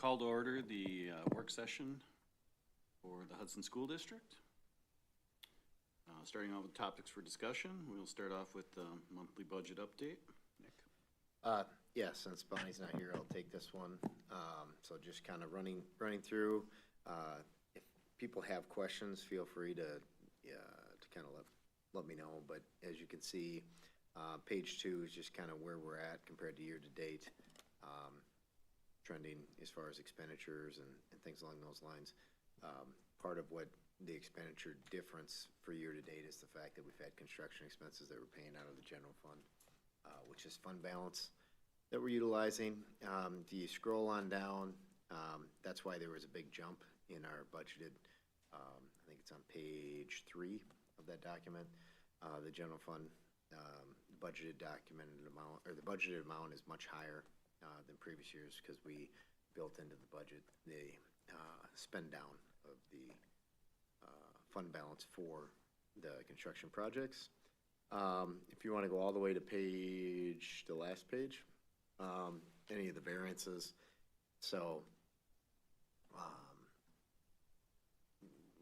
Call to order the work session for the Hudson School District. Starting off with topics for discussion, we'll start off with the monthly budget update. Nick? Yeah, since Bonnie's not here, I'll take this one. So just kind of running through. If people have questions, feel free to kind of let me know. But as you can see, page 2 is just kind of where we're at compared to year to date. Trending as far as expenditures and things along those lines. Part of what the expenditure difference for year to date is the fact that we've had construction expenses that we're paying out of the general fund, which is fund balance that we're utilizing. If you scroll on down, that's why there was a big jump in our budgeted, I think it's on page 3 of that document. The general fund budgeted documented amount, or the budgeted amount is much higher than previous years because we built into the budget the spend down of the fund balance for the construction projects. If you want to go all the way to the last page, any of the variances. So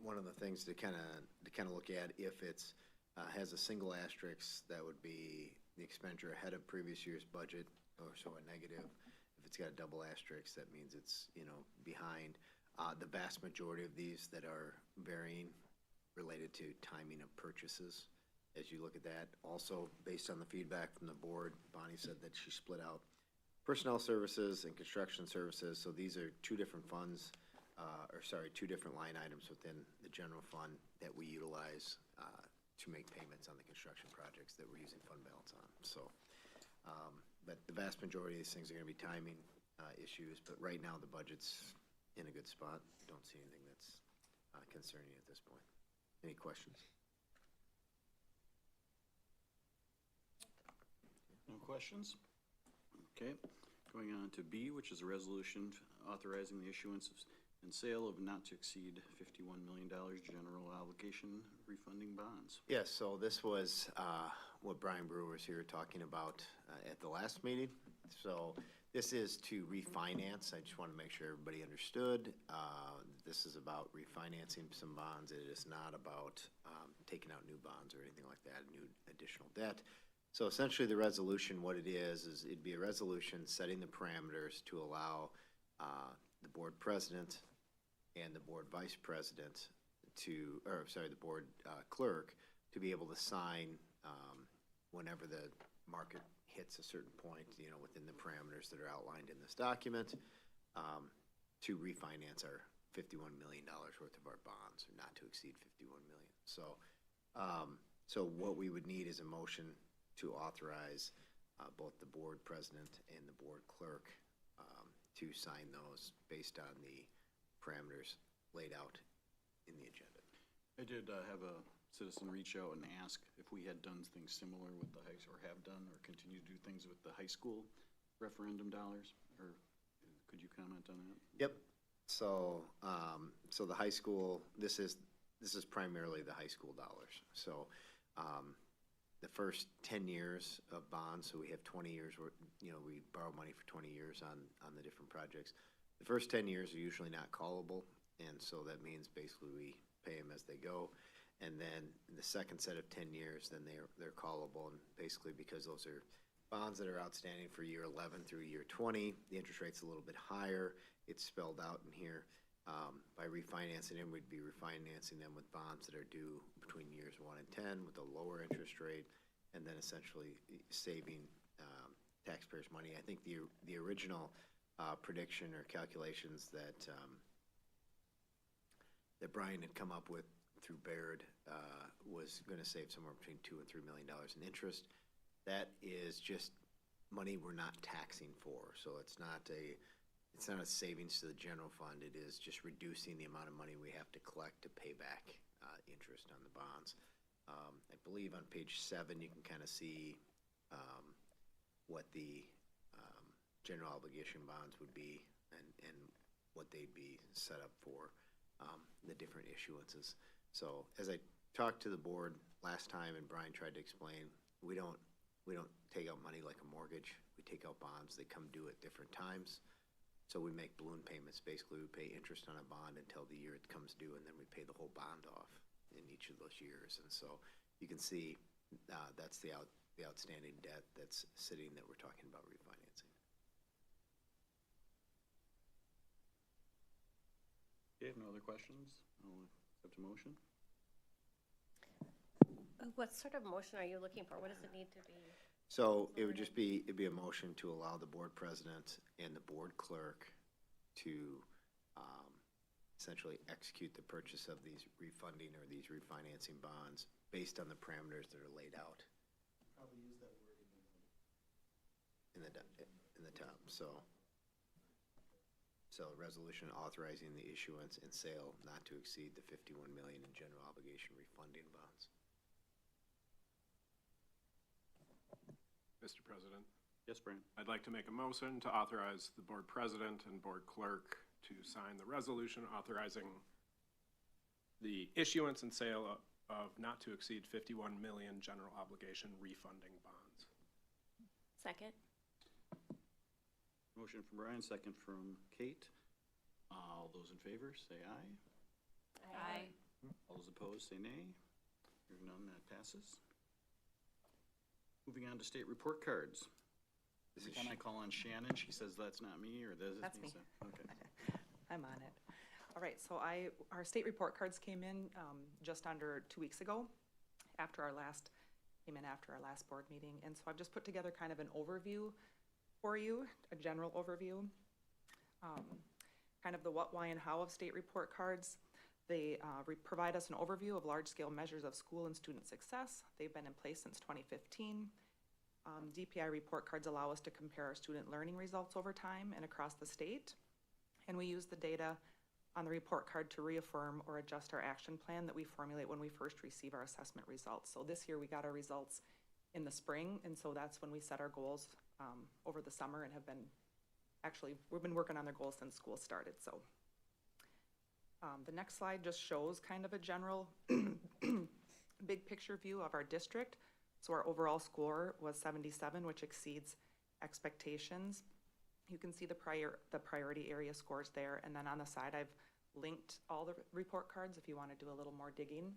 one of the things to kind of look at, if it's has a single asterisk, that would be the expenditure ahead of previous year's budget, or so a negative. If it's got a double asterisk, that means it's behind. The vast majority of these that are varying related to timing of purchases. As you look at that, also based on the feedback from the board, Bonnie said that she split out personnel services and construction services. So these are two different funds, two different line items within the general fund that we utilize to make payments on the construction projects that we're using fund balance on. So, but the vast majority of these things are going to be timing issues. But right now, the budget's in a good spot. Don't see anything that's concerning at this point. Any questions? No questions? Okay, going on to B, which is a resolution authorizing the issuance and sale of not to exceed $51 million general obligation refunding bonds. Yes, so this was what Brian Brewer was here talking about at the last meeting. So this is to refinance. I just want to make sure everybody understood. This is about refinancing some bonds. It is not about taking out new bonds or anything like that, new additional debt. So essentially the resolution, what it is it'd be a resolution setting the parameters to allow the board president and the board vice president the board clerk to be able to sign whenever the market hits a certain point, within the parameters that are outlined in this document, to refinance our $51 million worth of our bonds, or not to exceed $51 million. So, so what we would need is a motion to authorize both the board president and the board clerk to sign those based on the parameters laid out in the agenda. I did have a citizen reach out and ask if we had done things similar with the or have done or continue to do things with the high school referendum dollars, or could you comment on that? Yep. So so the high school, this is primarily the high school dollars. So the first 10 years of bonds, so we have 20 years where we borrow money for 20 years on the different projects. The first 10 years are usually not callable, and so that means basically we pay them as they go. And then in the second set of 10 years, then they're callable, and basically because those are bonds that are outstanding for year 11 through year 20, the interest rate's a little bit higher. It's spelled out in here. By refinancing them, we'd be refinancing them with bonds that are due between years 1 and 10 with a lower interest rate, and then essentially saving taxpayers' money. I think the original prediction or calculations that Brian had come up with through Baird was going to save somewhere between $2 and $3 million in interest. That is just money we're not taxing for, so it's not a savings to the general fund. It is just reducing the amount of money we have to collect to pay back interest on the bonds. I believe on page 7 you can kind of see what the general obligation bonds would be and what they'd be set up for, the different issuances. So as I talked to the board last time and Brian tried to explain, we don't take out money like a mortgage. We take out bonds. They come due at different times. So we make balloon payments. Basically, we pay interest on a bond until the year it comes due, and then we pay the whole bond off in each of those years. And so you can see that's the outstanding debt that's sitting that we're talking about refinancing. Okay, no other questions? I'll accept a motion. What sort of motion are you looking for? What does it need to be? So it would just be, it'd be a motion to allow the board president and the board clerk to essentially execute the purchase of these refunding or these refinancing bonds based on the parameters that are laid out. Probably use that word in the top. So resolution authorizing the issuance and sale not to exceed the 51 million in general obligation refunding bonds. Mr. President, Yes, Brian? I'd like to make a motion to authorize the board president and board clerk to sign the resolution authorizing the issuance and sale of not to exceed 51 million general obligation refunding bonds. Second. Motion from Brian, second from Kate. All those in favor, say aye. Aye. All those opposed, say nay. Hearing none, that passes. Moving on to state report cards. This Every is time I call on Shannon, she says that's not me, or this is me. That's me. So, okay. I'm on it. All right, so our state report cards came in just under 2 weeks ago, after our last board meeting. And so I've just put together kind of an overview for you, a general overview. Kind of the what, why, and how of state report cards. They provide us an overview of large-scale measures of school and student success. They've been in place since 2015. DPI report cards allow us to compare our student learning results over time and across the state. And we use the data on the report card to reaffirm or adjust our action plan that we formulate when we first receive our assessment results. So this year we got our results in the spring, and so that's when we set our goals over the summer and have been, we've been working on their goals since school started, so. The next slide just shows kind of a general big picture view of our district. So our overall score was 77, which exceeds expectations. You can see the priority area scores there, and then on the side I've linked all the report cards if you want to do a little more digging.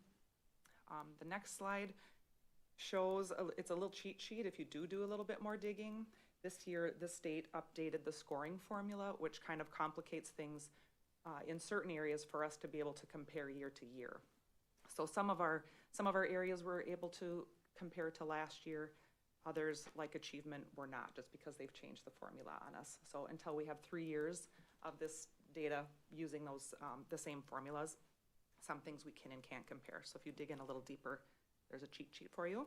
The next slide shows, it's a little cheat sheet if you do a little bit more digging. This year the state updated the scoring formula, which kind of complicates things in certain areas for us to be able to compare year to year. So some of our areas were able to compare to last year. Others, like achievement, were not, just because they've changed the formula on us. So until we have 3 years of this data using those the same formulas, some things we can and can't compare. So if you dig in a little deeper, there's a cheat sheet for you.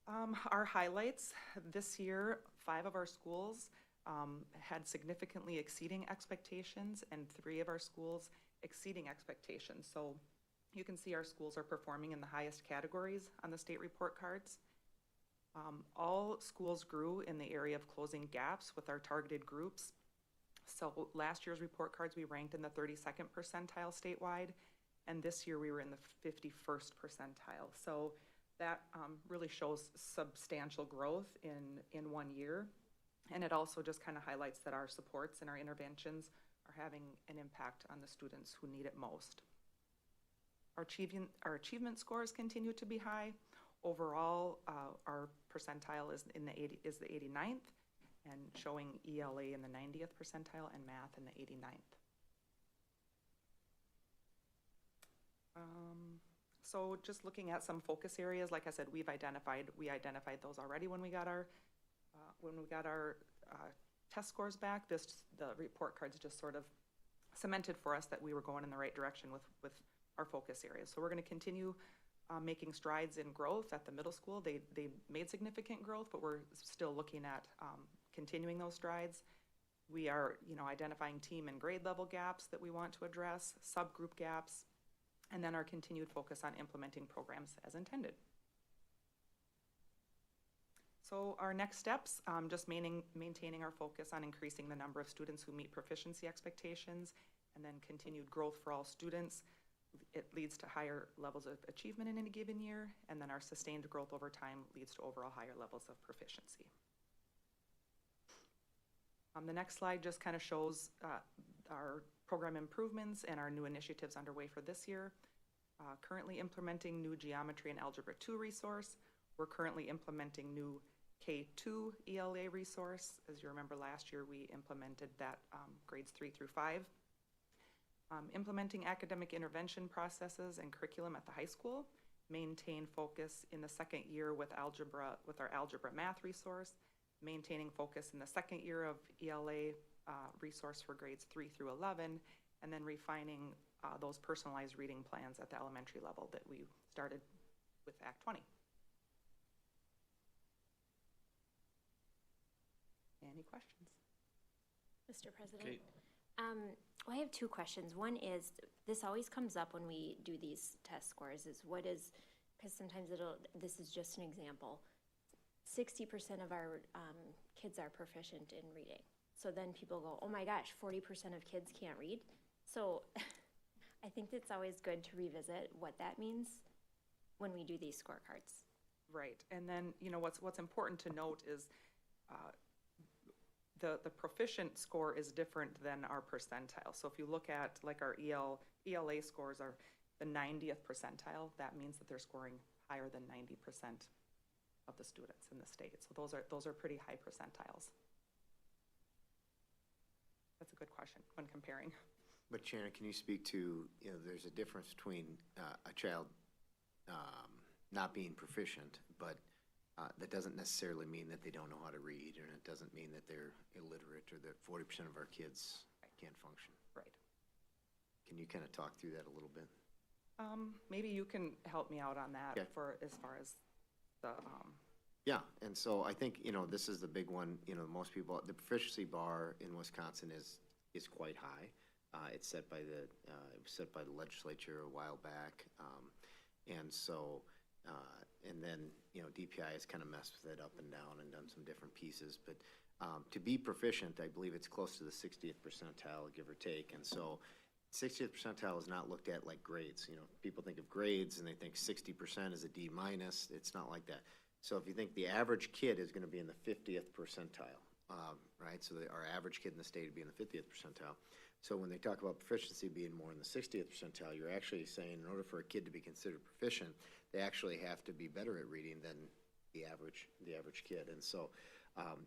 Our highlights this year, 5 of our schools had significantly exceeding expectations, and 3 of our schools exceeding expectations. So you can see our schools are performing in the highest categories on the state report cards. All schools grew in the area of closing gaps with our targeted groups. So last year's report cards, we ranked in the 32nd percentile statewide, and this year we were in the 51st percentile. So that really shows substantial growth in 1 year. And it also just kind of highlights that our supports and our interventions are having an impact on the students who need it most. Our achievement scores continue to be high. Overall, our percentile is the 89th, and showing ELA in the 90th percentile and math in the 89th. So just looking at some focus areas, like I said, we identified those already when we got our test scores back. The report cards just sort of cemented for us that we were going in the right direction with our focus areas. So we're going to continue making strides in growth at the middle school. They made significant growth, but we're still looking at continuing those strides. We are, identifying team and grade level gaps that we want to address, subgroup gaps, and then our continued focus on implementing programs as intended. So our next steps, just maintaining our focus on increasing the number of students who meet proficiency expectations, and then continued growth for all students. It leads to higher levels of achievement in any given year, and then our sustained growth over time leads to overall higher levels of proficiency. The next slide just kind of shows our program improvements and our new initiatives underway for this year. Currently implementing new Geometry and Algebra 2 resource. We're currently implementing new K2 ELA resource. As you remember, last year we implemented that grades 3 through 5. Implementing academic intervention processes and curriculum at the high school. Maintain focus in the second year with algebra, with our algebra math resource. Maintaining focus in the second year of ELA resource for grades 3 through 11, and then refining those personalized reading plans at the elementary level that we started with Act 20. Any questions? Mr. President? Okay. Well, I have two questions. One is, this always comes up when we do these test scores, is what is, because sometimes this is just an example, 60% of our kids are proficient in reading. So then people go, oh my gosh, 40% of kids can't read. So I think it's always good to revisit what that means when we do these scorecards. Right, and then, you know, what's important to note is the proficient score is different than our percentile. So if you look at like our ELA scores are the 90th percentile, that means that they're scoring higher than 90% of the students in the state. So those are pretty high percentiles. That's a good question when comparing. But Shannon, can you speak to, you know, there's a difference between a child not being proficient, but that doesn't necessarily mean that they don't know how to read, and it doesn't mean that they're illiterate or that 40% of our kids can't function. Right. Can you kind of talk through that a little bit? Maybe you can help me out on that. Yeah. For as far as the Yeah, and so I think, you know, this is the big one, you know, most people, the proficiency bar in Wisconsin is quite high. It's set by it was set by the legislature a while back. And so, and then, you know, DPI has kind of messed with it up and down and done some different pieces. But to be proficient, I believe it's close to the 60th percentile, give or take. And so 60th percentile is not looked at like grades. You know, people think of grades and they think 60% is a D minus. It's not like that. So if you think the average kid is going to be in the 50th percentile, right? So our average kid in the state would be in the 50th percentile. So when they talk about proficiency being more in the 60th percentile, you're actually saying in order for a kid to be considered proficient, they actually have to be better at reading than the average kid. And so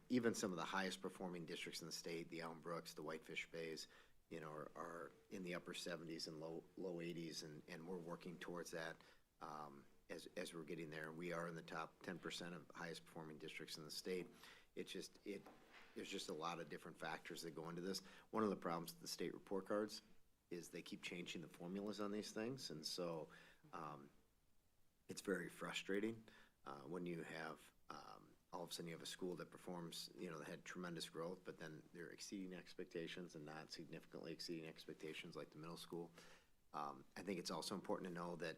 even some of the highest performing districts in the state, the Elm Brooks, the Whitefish Bays, you know, are in the upper 70s and low 80s, and we're working towards that as we're getting there. We are in the top 10% of highest performing districts in the state. There's just a lot of different factors that go into this. One of the problems with the state report cards is they keep changing the formulas on these things, and so it's very frustrating when you have all of a sudden you have a school that performs, you know, that had tremendous growth, but then they're exceeding expectations and not significantly exceeding expectations like the middle school. I think it's also important to know that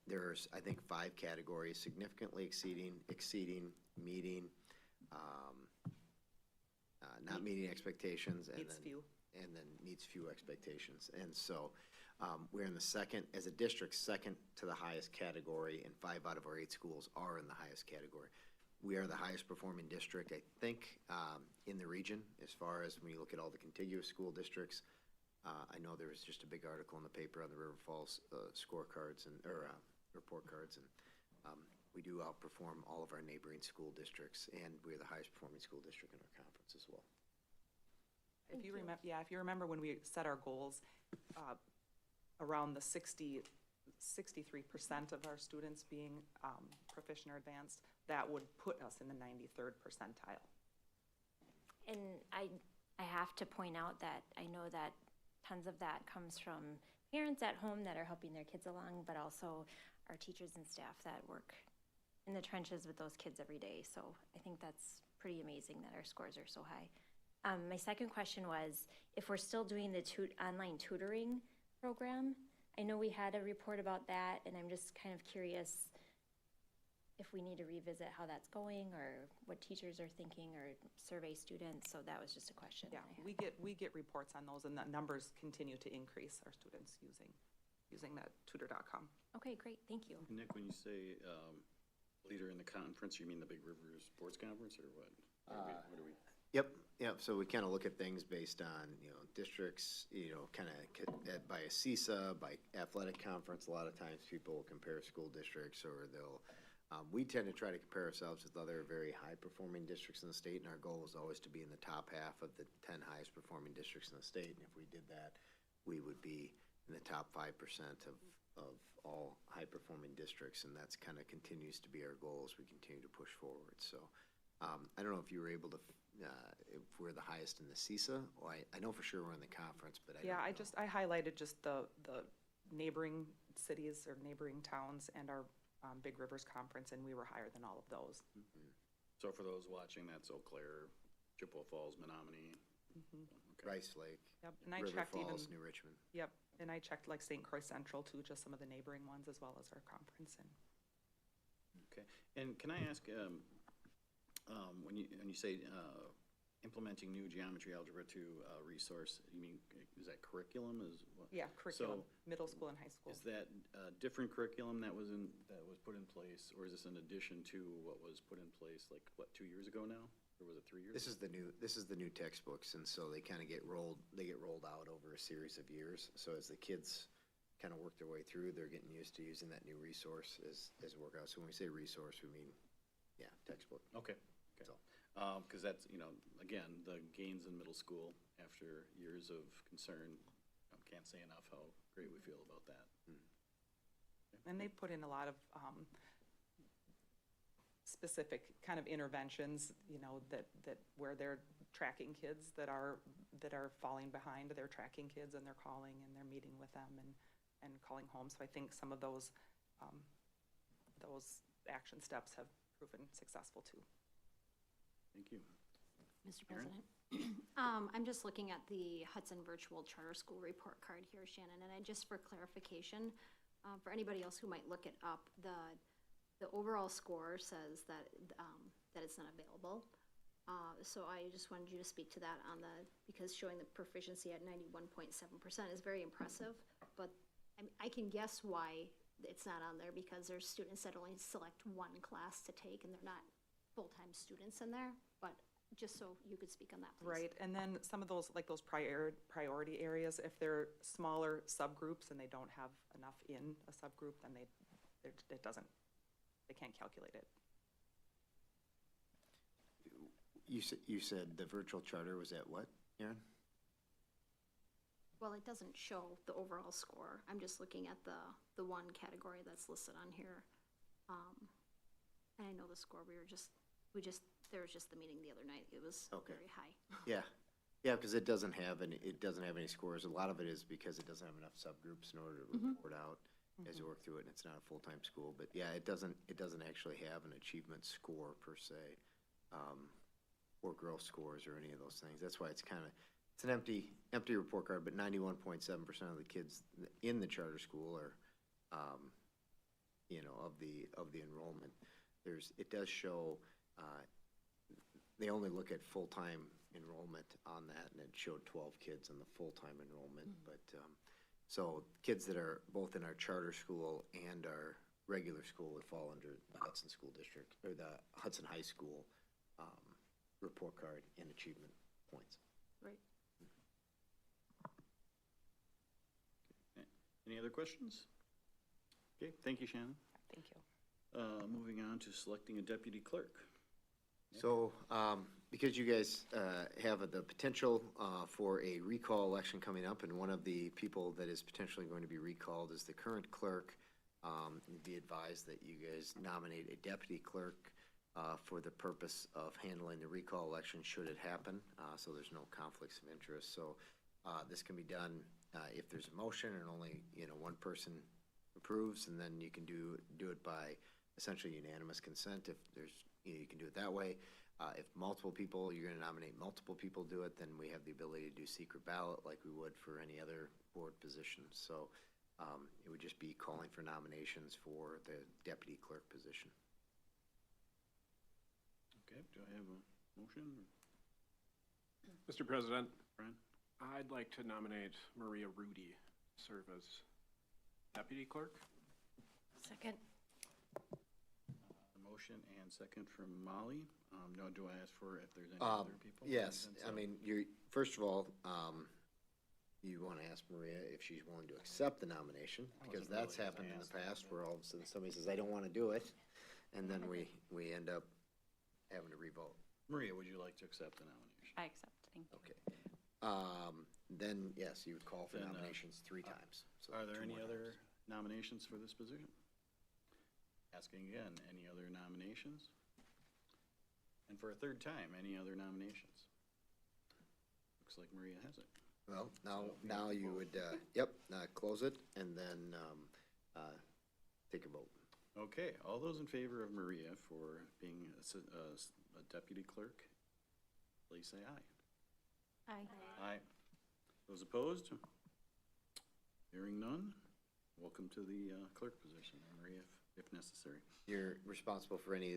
there's, I think, 5 categories: significantly exceeding, meeting, not meeting expectations, and then meets few expectations. And so we're in the second, as a district, second to the highest category, and 5 out of our 8 schools are in the highest category. We are the highest performing district, I think, in the region, as far as when you look at all the contiguous school districts. I know there was just a big article in the paper on the River Falls scorecards or report cards, and we do outperform all of our neighboring school districts, and we're the highest performing school district in our conference as well. If you remember when we set our goals, around the 63% of our students being proficient or advanced, that would put us in the 93rd percentile. And I have to point out that I know that tons of that comes from parents at home that are helping their kids along, but also our teachers and staff that work in the trenches with those kids every day. So I think that's pretty amazing that our scores are so high. My second question was, if we're still doing the online tutoring program, I know we had a report about that, and I'm just kind of curious if we need to revisit how that's going or what teachers are thinking or survey students. So that was just a question. Yeah, we get reports on those, and the numbers continue to increase, our students using that tutor.com. Okay, great, thank you. Nick, when you say leader in the conference, you mean the Big River Sports Conference, or what? What are we? Yep, so we kind of look at things based on, districts, kind of by a CISA, by athletic conference. A lot of times people will compare school districts, or we tend to try to compare ourselves with other very high-performing districts in the state, and our goal is always to be in the top half of the 10 highest-performing districts in the state. And if we did that, we would be in the top 5% of all high-performing districts, and that's kind of continues to be our goal as we continue to push forward. So I don't know if you were able to, if we're the highest in the CISA. Well, I know for sure we're in the conference, but I don't know. I highlighted just the neighboring cities or neighboring towns and our Big Rivers Conference, and we were higher than all of those. So for those watching, that's Eau Claire, Chippewa Falls, Menominee. Okay. Rice Lake, Yep, and I River checked Falls, New Richmond. Yep, and I checked like St. Croix Central too, just some of the neighboring ones as well as our conference. And Okay, and can I ask, when you say implementing new geometry algebra to resource, you mean, is that curriculum is what? yeah, curriculum, middle school and high school. Is that a different curriculum that was put in place, or is this in addition to what was put in place, like, what, 2 years ago now? Or was it 3 years? This is the new textbooks, and so they kind of get rolled out over a series of years. So as the kids kind of work their way through, they're getting used to using that new resource as work out. So when we say resource, we mean, textbook. Okay. So. Because that's, again, the gains in middle school after years of concern, can't say enough how great we feel about that. And they put in a lot of specific kind of interventions, that where they're tracking kids that are falling behind. They're tracking kids and they're calling and they're meeting with them and calling home. So I think some of those action steps have proven successful too. Thank you. Mr. Erin? President. I'm just looking at the Hudson Virtual Charter School report card here, Shannon, and just for clarification, for anybody else who might look it up, the overall score says that it's not available. So I just wanted you to speak to that because showing the proficiency at 91.7% is very impressive, but I can guess why it's not on there, because there's students that only select one class to take and they're not full-time students in there, but just so you could speak on that, please. Right, and then some of those, like those priority areas, if they're smaller subgroups and they don't have enough in a subgroup, then they can't calculate it. You said the virtual charter was at what, Erin? Well, it doesn't show the overall score. I'm just looking at the one category that's listed on here. And I know the score, there was just the meeting the other night. It was very high. Yeah, because it doesn't have any scores. A lot of it is because it doesn't have enough subgroups in order to report out as you work through it, and it's not a full-time school. But yeah, it doesn't actually have an achievement score per se, or growth scores or any of those things. That's why it's an empty report card. But 91.7% of the kids in the charter school are, of the enrollment. It does show. They only look at full-time enrollment on that, and it showed 12 kids in the full-time enrollment. But so kids that are both in our charter school and our regular school would fall under the Hudson School District, or the Hudson High School report card and achievement points. Right. Any other questions? Okay, thank you, Shannon. Thank you. Moving on to selecting a deputy clerk. So, because you guys have the potential for a recall election coming up, and one of the people that is potentially going to be recalled is the current clerk, be advised that you guys nominate a deputy clerk for the purpose of handling the recall election should it happen, so there's no conflicts of interest. So this can be done if there's a motion and only one person approves, and then you can do it by essentially unanimous consent. If there's you can do it that way. If multiple people, you're going to nominate multiple people do it, then we have the ability to do secret ballot like we would for any other board position. So it would just be calling for nominations for the deputy clerk position. Okay, do I have a motion? Mr. President, Brian? I'd like to nominate Maria Rudy to serve as deputy clerk. Second. A Motion and second from Molly. Now do I ask for if there's any other people? Yes, I mean, first of all, you want to ask Maria if she's willing to accept the nomination, because wasn't that's really happened in the asking, past where all of a sudden somebody says, I don't want to do it, and then we end up having to revote. Maria, would you like to accept the nomination? I accept, thank you. Okay. Then, yes, you would call for Then, nominations 3 times. So Are there 2 any more other times. nominations for this position? Asking again, any other nominations? And for a third time, any other nominations? Looks like Maria has it. Well, now So, you would, close it and then take a vote. Okay, all those in favor of Maria for being a deputy clerk, please say aye. Aye. Aye. Those opposed? Hearing none, welcome to the clerk position, Maria, if necessary. You're responsible for any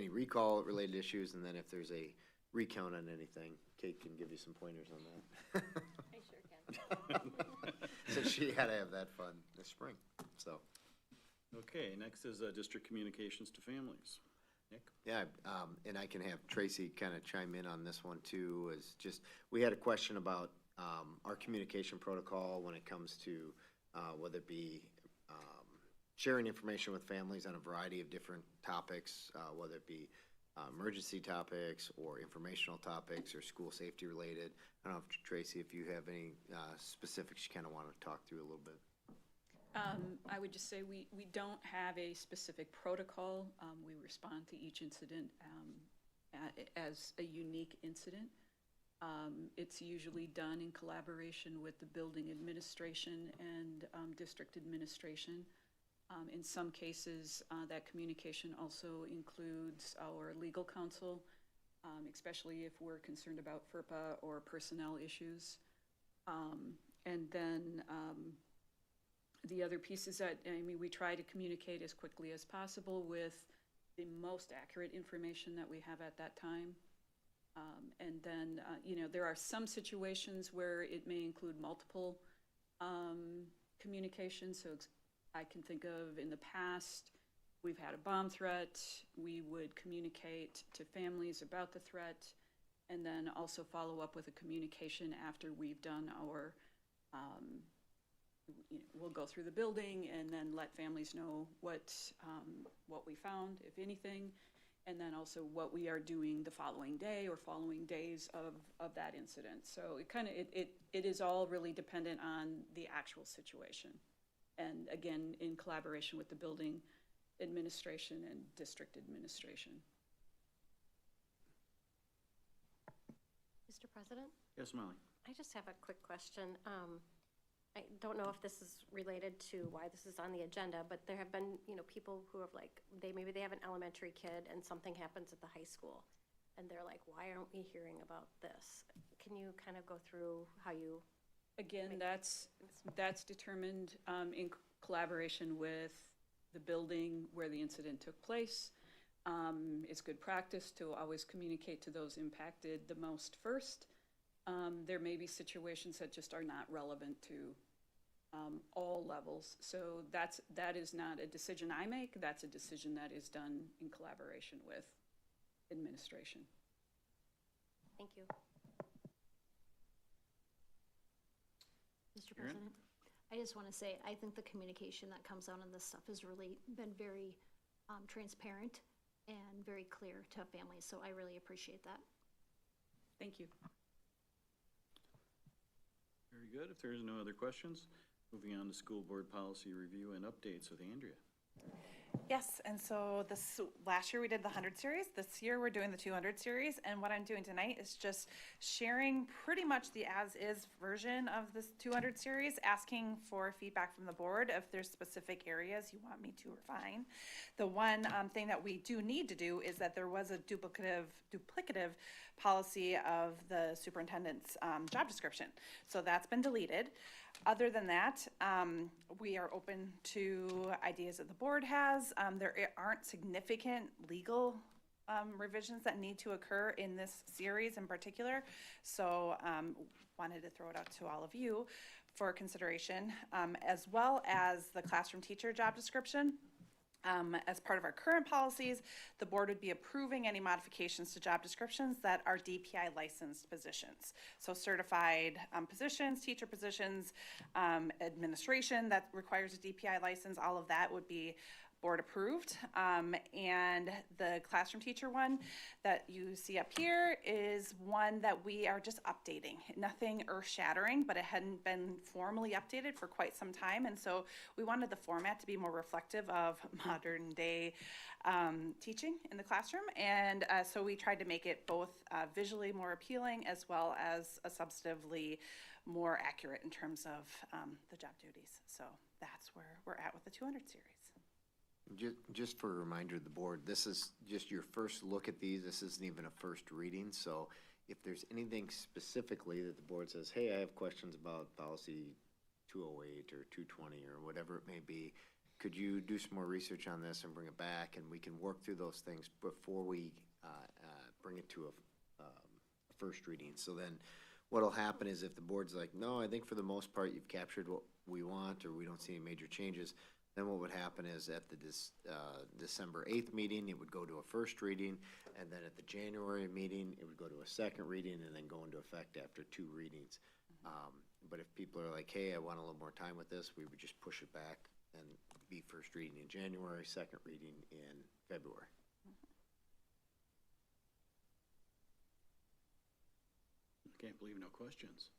recall-related issues, and then if there's a recount on anything, Kate can give you some pointers on that. I sure can. So she had to have that fun this spring, so. Okay, next is district communications to families. Nick? Yeah, and I can have Tracy kind of chime in on this one too, is just, we had a question about our communication protocol when it comes to whether it be sharing information with families on a variety of different topics, whether it be emergency topics or informational topics or school safety related. I don't know, if Tracy, if you have any specifics you kind of want to talk through a little bit. I would just say we don't have a specific protocol. We respond to each incident as a unique incident. It's usually done in collaboration with the building administration and district administration. In some cases, that communication also includes our legal counsel, especially if we're concerned about FERPA or personnel issues. And then the other pieces that, we try to communicate as quickly as possible with the most accurate information that we have at that time. And then, there are some situations where it may include multiple communications. So I can think of in the past, we've had a bomb threat. We would communicate to families about the threat and then also follow up with a communication after we've done our we'll go through the building and then let families know what we found, if anything, and then also what we are doing the following day or following days of that incident. So it is all really dependent on the actual situation. And again, in collaboration with the building administration and district administration. Mr. President, Yes, Molly? I just have a quick question. I don't know if this is related to why this is on the agenda, but there have been, people who have maybe they have an elementary kid and something happens at the high school and they're like, why aren't we hearing about this? Can you kind of go through how you? Again, that's determined in collaboration with the building where the incident took place. It's good practice to always communicate to those impacted the most first. There may be situations that just are not relevant to all levels. So that is not a decision I make. That's a decision that is done in collaboration with administration. Thank you. Mr. President, I just want to say, I think the communication that comes out on this stuff has really been very transparent and very clear to families, so I really appreciate that. Thank you. Very good. If there's no other questions, moving on to school board policy review and updates with Andrea. Yes, and so last year we did the 100 series. This year we're doing the 200 series, and what I'm doing tonight is just sharing pretty much the as-is version of this 200 series, asking for feedback from the board if there's specific areas you want me to refine. The one thing that we do need to do is that there was a duplicative policy of the superintendent's job description, so that's been deleted. Other than that, we are open to ideas that the board has. There aren't significant legal revisions that need to occur in this series in particular. So wanted to throw it out to all of you for consideration, as well as the classroom teacher job description. As part of our current policies, the board would be approving any modifications to job descriptions that are DPI licensed positions. So certified positions, teacher positions, administration that requires a DPI license, all of that would be board approved. And the classroom teacher one that you see up here is one that we are just updating. Nothing earth shattering, but it hadn't been formally updated for quite some time. And so we wanted the format to be more reflective of modern day teaching in the classroom. And so we tried to make it both visually more appealing as well as substantively more accurate in terms of the job duties. So that's where we're at with the 200 series. Just for a reminder to the board, this is just your first look at these. This isn't even a first reading. So if there's anything specifically that the board says, hey, I have questions about policy 208 or 220 or whatever it may be, could you do some more research on this and bring it back, and we can work through those things before we bring it to a first reading. So then what'll happen is if the board's like, no, I think for the most part you've captured what we want, or we don't see any major changes, then what would happen is at the December 8th meeting, it would go to a first reading, and then at the January meeting, it would go to a second reading and then go into effect after 2 readings. But if people are like, hey, I want a little more time with this, we would just push it back and be first reading in January, second reading in February. I can't believe no questions.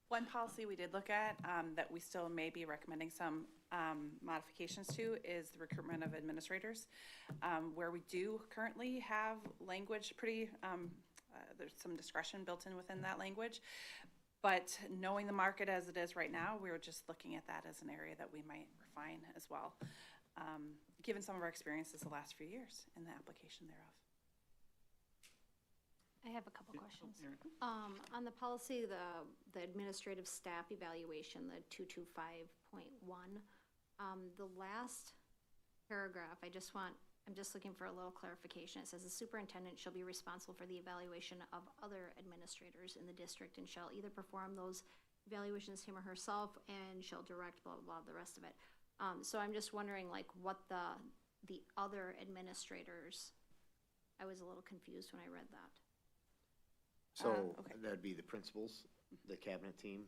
One policy we did look at that we still may be recommending some modifications to is the recruitment of administrators, where we do currently have language pretty, there's some discretion built in within that language. But knowing the market as it is right now, we were just looking at that as an area that we might refine as well, given some of our experiences the last few years in the application thereof. I have a couple questions. On the policy, the administrative staff evaluation, the 225.1, the last paragraph, I'm just looking for a little clarification. It says the superintendent shall be responsible for the evaluation of other administrators in the district and shall either perform those evaluations him or herself and shall direct blah, blah, blah, the rest of it. So I'm just wondering like what the other administrators, I was a little confused when I read that. So okay. that'd be the principals, the cabinet team,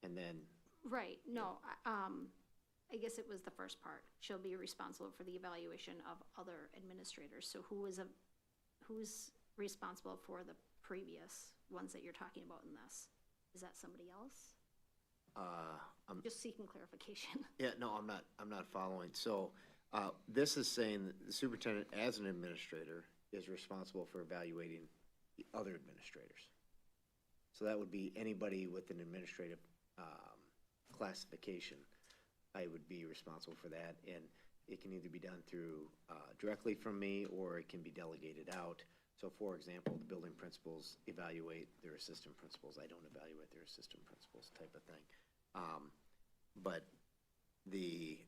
and then. Right, no, I guess it was the first part. She'll be responsible for the evaluation of other administrators. So who's responsible for the previous ones that you're talking about in this? Is that somebody else? I'm just seeking clarification. Yeah, no, I'm not following. So this is saying that the superintendent as an administrator is responsible for evaluating the other administrators. So that would be anybody with an administrative classification. I would be responsible for that, and it can either be done through directly from me, or it can be delegated out. So for example, the building principals evaluate their assistant principals. I don't evaluate their assistant principals, type of thing. But the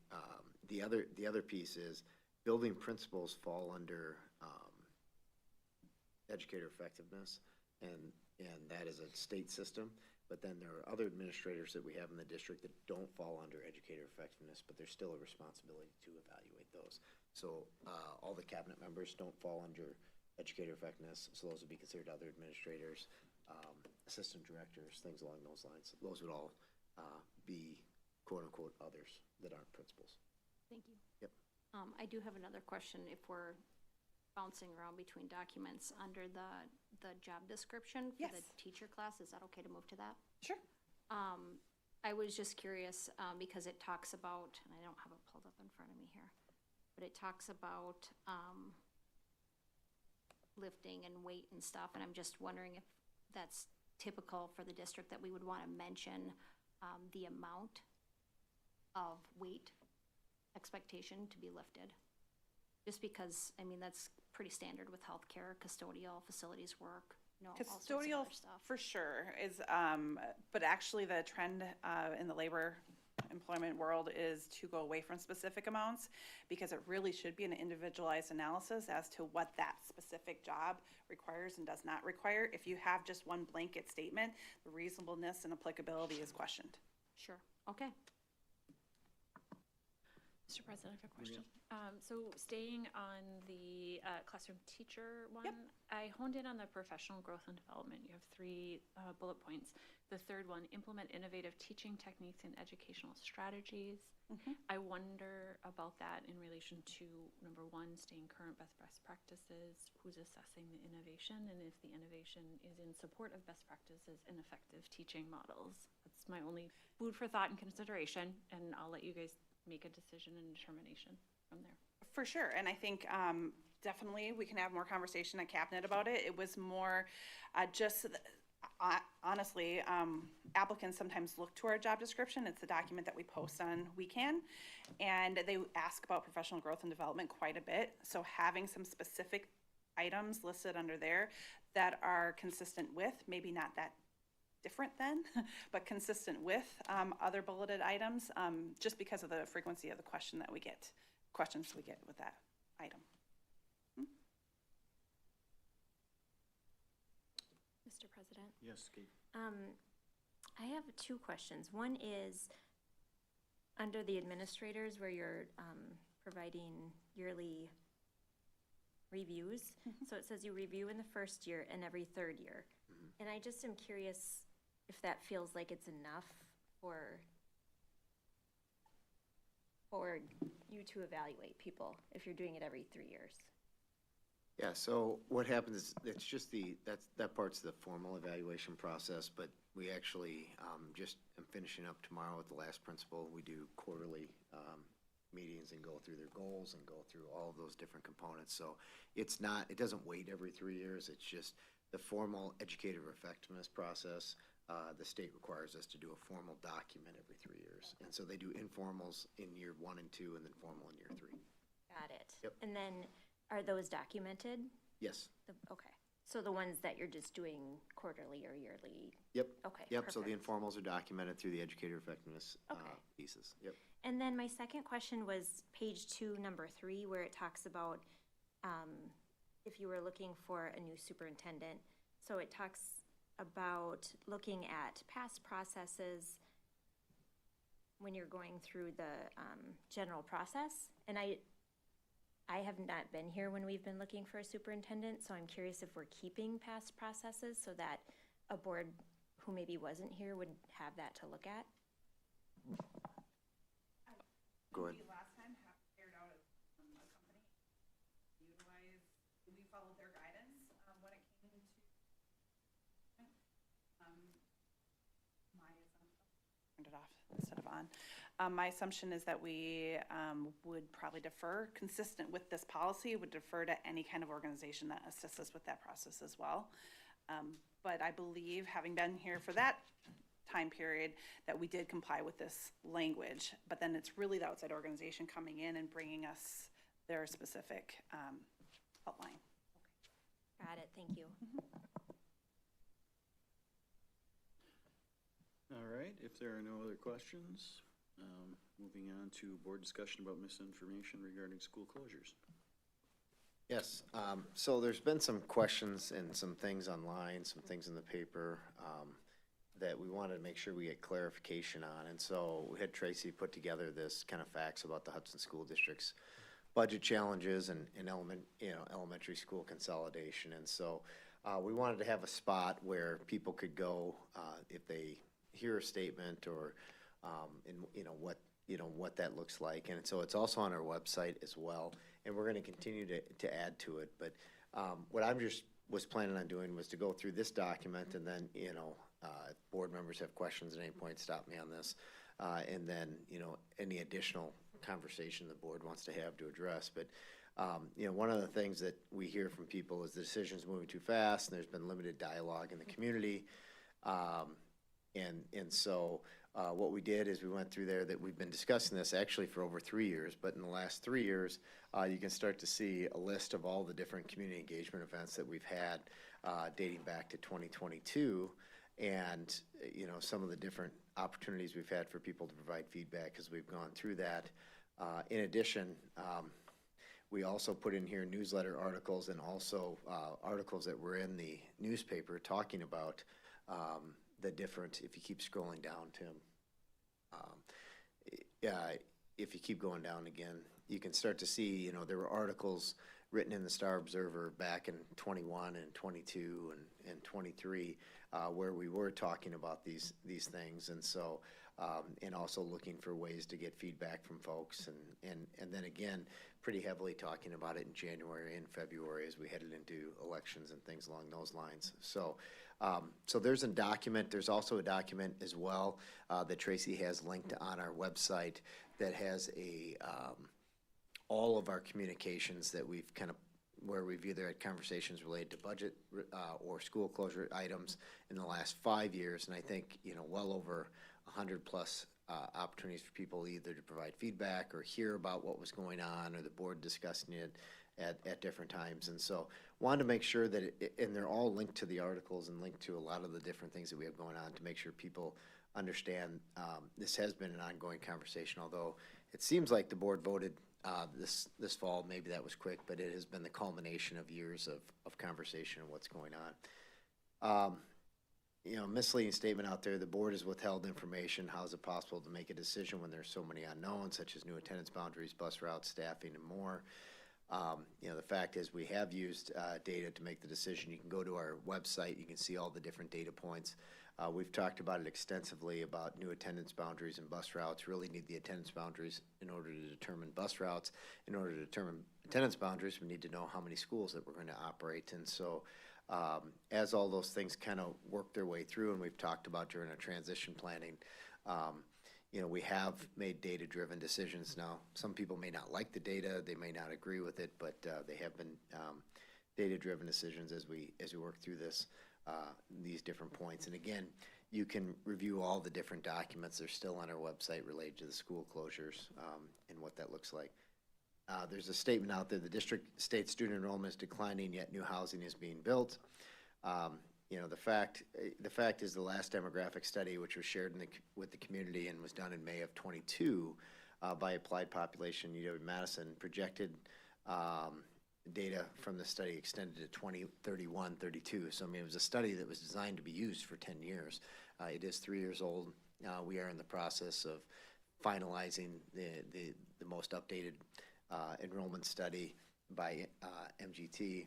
other piece is building principals fall under educator effectiveness, and that is a state system. But then there are other administrators that we have in the district that don't fall under educator effectiveness, but there's still a responsibility to evaluate those. So all the cabinet members don't fall under educator effectiveness, so those would be considered other administrators, assistant directors, things along those lines. Those would all be quote-unquote others that aren't principals. Thank you. Yep. I do have another question. If we're bouncing around between documents under the job description for the Yes. teacher class, is that okay to move to that? Sure. I was just curious, because it talks about, and I don't have it pulled up in front of me here, but it talks about, lifting and weight and stuff, and I'm just wondering if that's typical for the district, that we would want to mention, the amount of weight expectation to be lifted. Just because, I mean, that's pretty standard with healthcare, custodial, facilities work, all sorts of Custodial other stuff. for sure is, but actually the trend in the labor employment world is to go away from specific amounts, because it really should be an individualized analysis as to what that specific job requires and does not require. If you have just one blanket statement, the reasonableness and applicability is questioned. Sure, okay. Mr. President, I have a question. So staying on the classroom teacher one, I honed in on the professional growth and development. You have 3 bullet points. The third one, implement innovative teaching techniques and educational strategies. I wonder about that in relation to, number 1, staying current with best practices, who's assessing the innovation, and if the innovation is in support of best practices and effective teaching models. That's my only food for thought and consideration, and I'll let you guys make a decision and determination from there. For sure, and I think definitely we can have more conversation at cabinet about it. It was more honestly, applicants sometimes look to our job description. It's the document that we post on WeCan, and they ask about professional growth and development quite a bit. So having some specific items listed under there that are consistent with, maybe not that different than, but consistent with other bulleted items, just because of the frequency of the questions we get with that item. Mr. President? Yes, Kate. I have 2 questions. One is, under the administrators, where you're providing yearly reviews. So it says you review in the first year and every 3rd year. And I just am curious if that feels like it's enough for you to evaluate people, if you're doing it every 3 years. Yeah, so what happens is, it's just that part's the formal evaluation process, but we actually, I'm finishing up tomorrow with the last principal. We do quarterly meetings and go through their goals and go through all of those different components. So it doesn't wait every 3 years, it's just the formal educator effectiveness process. The state requires us to do a formal document every 3 years. And so they do informals in year 1 and 2, and then formal in year 3. Got it. Yep. And then, are those documented? Yes. Okay. So the ones that you're just doing quarterly or yearly? Yep. Okay. Yep, so the perfect. informals are documented through the educator effectiveness Okay. pieces. Yep. And then my second question was page 2, number 3, where it talks about if you were looking for a new superintendent. So it talks about looking at past processes when you're going through the general process. And I have not been here when we've been looking for a superintendent, so I'm curious if we're keeping past processes so that a board who maybe wasn't here would have that to look at. Go ahead. We last time hired out a company, we followed their guidance when it came to my assumption. Turned it off instead of on. My assumption is that we would probably defer, consistent with this policy, would defer to any kind of organization that assists us with that process as well. But I believe, having been here for that time period, that we did comply with this language. But then it's really the outside organization coming in and bringing us their specific outline. Got it, thank you. All right, if there are no other questions, moving on to board discussion about misinformation regarding school closures. Yes, so there's been some questions and some things online, some things in the paper that we wanted to make sure we get clarification on. And so we had Tracy put together this kind of facts about the Hudson School District's budget challenges and elementary school consolidation. And so we wanted to have a spot where people could go if they hear a statement or what that looks like. And so it's also on our website as well, and we're going to continue to add to it. But what I'm just was planning on doing was to go through this document, and then if board members have questions at any point, stop me on this, and then any additional conversation the board wants to have to address. But one of the things that we hear from people is the decision's moving too fast, and there's been limited dialogue in the community. And so what we did is we went through there that we've been discussing this actually for over 3 years, but in the last 3 years, you can start to see a list of all the different community engagement events that we've had dating back to 2022, and some of the different opportunities we've had for people to provide feedback as we've gone through that. In addition, we also put in here newsletter articles and also articles that were in the newspaper talking about the different, if you keep scrolling down, Tim, if you keep going down again, you can start to see, you know, there were articles written in the Star Observer back in 21 and 22 and 23, where we were talking about these things. And so, and also looking for ways to get feedback from folks. And then again, pretty heavily talking about it in January and February as we headed into elections and things along those lines. So, so there's a document. There's also a document as well that Tracy has linked on our website that has all of our communications that we've kind of, where we've either had conversations related to budget or school closure items in the last 5 years. And I think, you know, well over 100 plus opportunities for people either to provide feedback or hear about what was going on, or the board discussing it at different times. And so wanted to make sure that, and they're all linked to the articles and linked to a lot of the different things that we have going on, to make sure people understand this has been an ongoing conversation, although it seems like the board voted this fall. Maybe that was quick, but it has been the culmination of years of conversation and what's going on. You know, misleading statement out there, the board has withheld information. How is it possible to make a decision when there's so many unknowns, such as new attendance boundaries, bus routes, staffing, and more? You know, the fact is we have used data to make the decision. You can go to our website. You can see all the different data points. We've talked about it extensively about new attendance boundaries and bus routes. Really need the attendance boundaries in order to determine bus routes. In order to determine attendance boundaries, we need to know how many schools that we're going to operate. And so as all those things kind of work their way through, and we've talked about during our transition planning, you know, we have made data-driven decisions. Now, some people may not like the data, they may not agree with it, but they have been data-driven decisions as we work through this, these different points. And again, you can review all the different documents. They're still on our website related to the school closures and what that looks like. There's a statement out there: the district state student enrollment is declining, yet new housing is being built. You know, the fact is, the last demographic study, which was shared with the community and was done in May of 22 by Applied Population UW-Madison, projected data from the study extended to 2031, 32. So I mean, it was a study that was designed to be used for 10 years. It is 3 years old. We are in the process of finalizing the most updated enrollment study by MGT,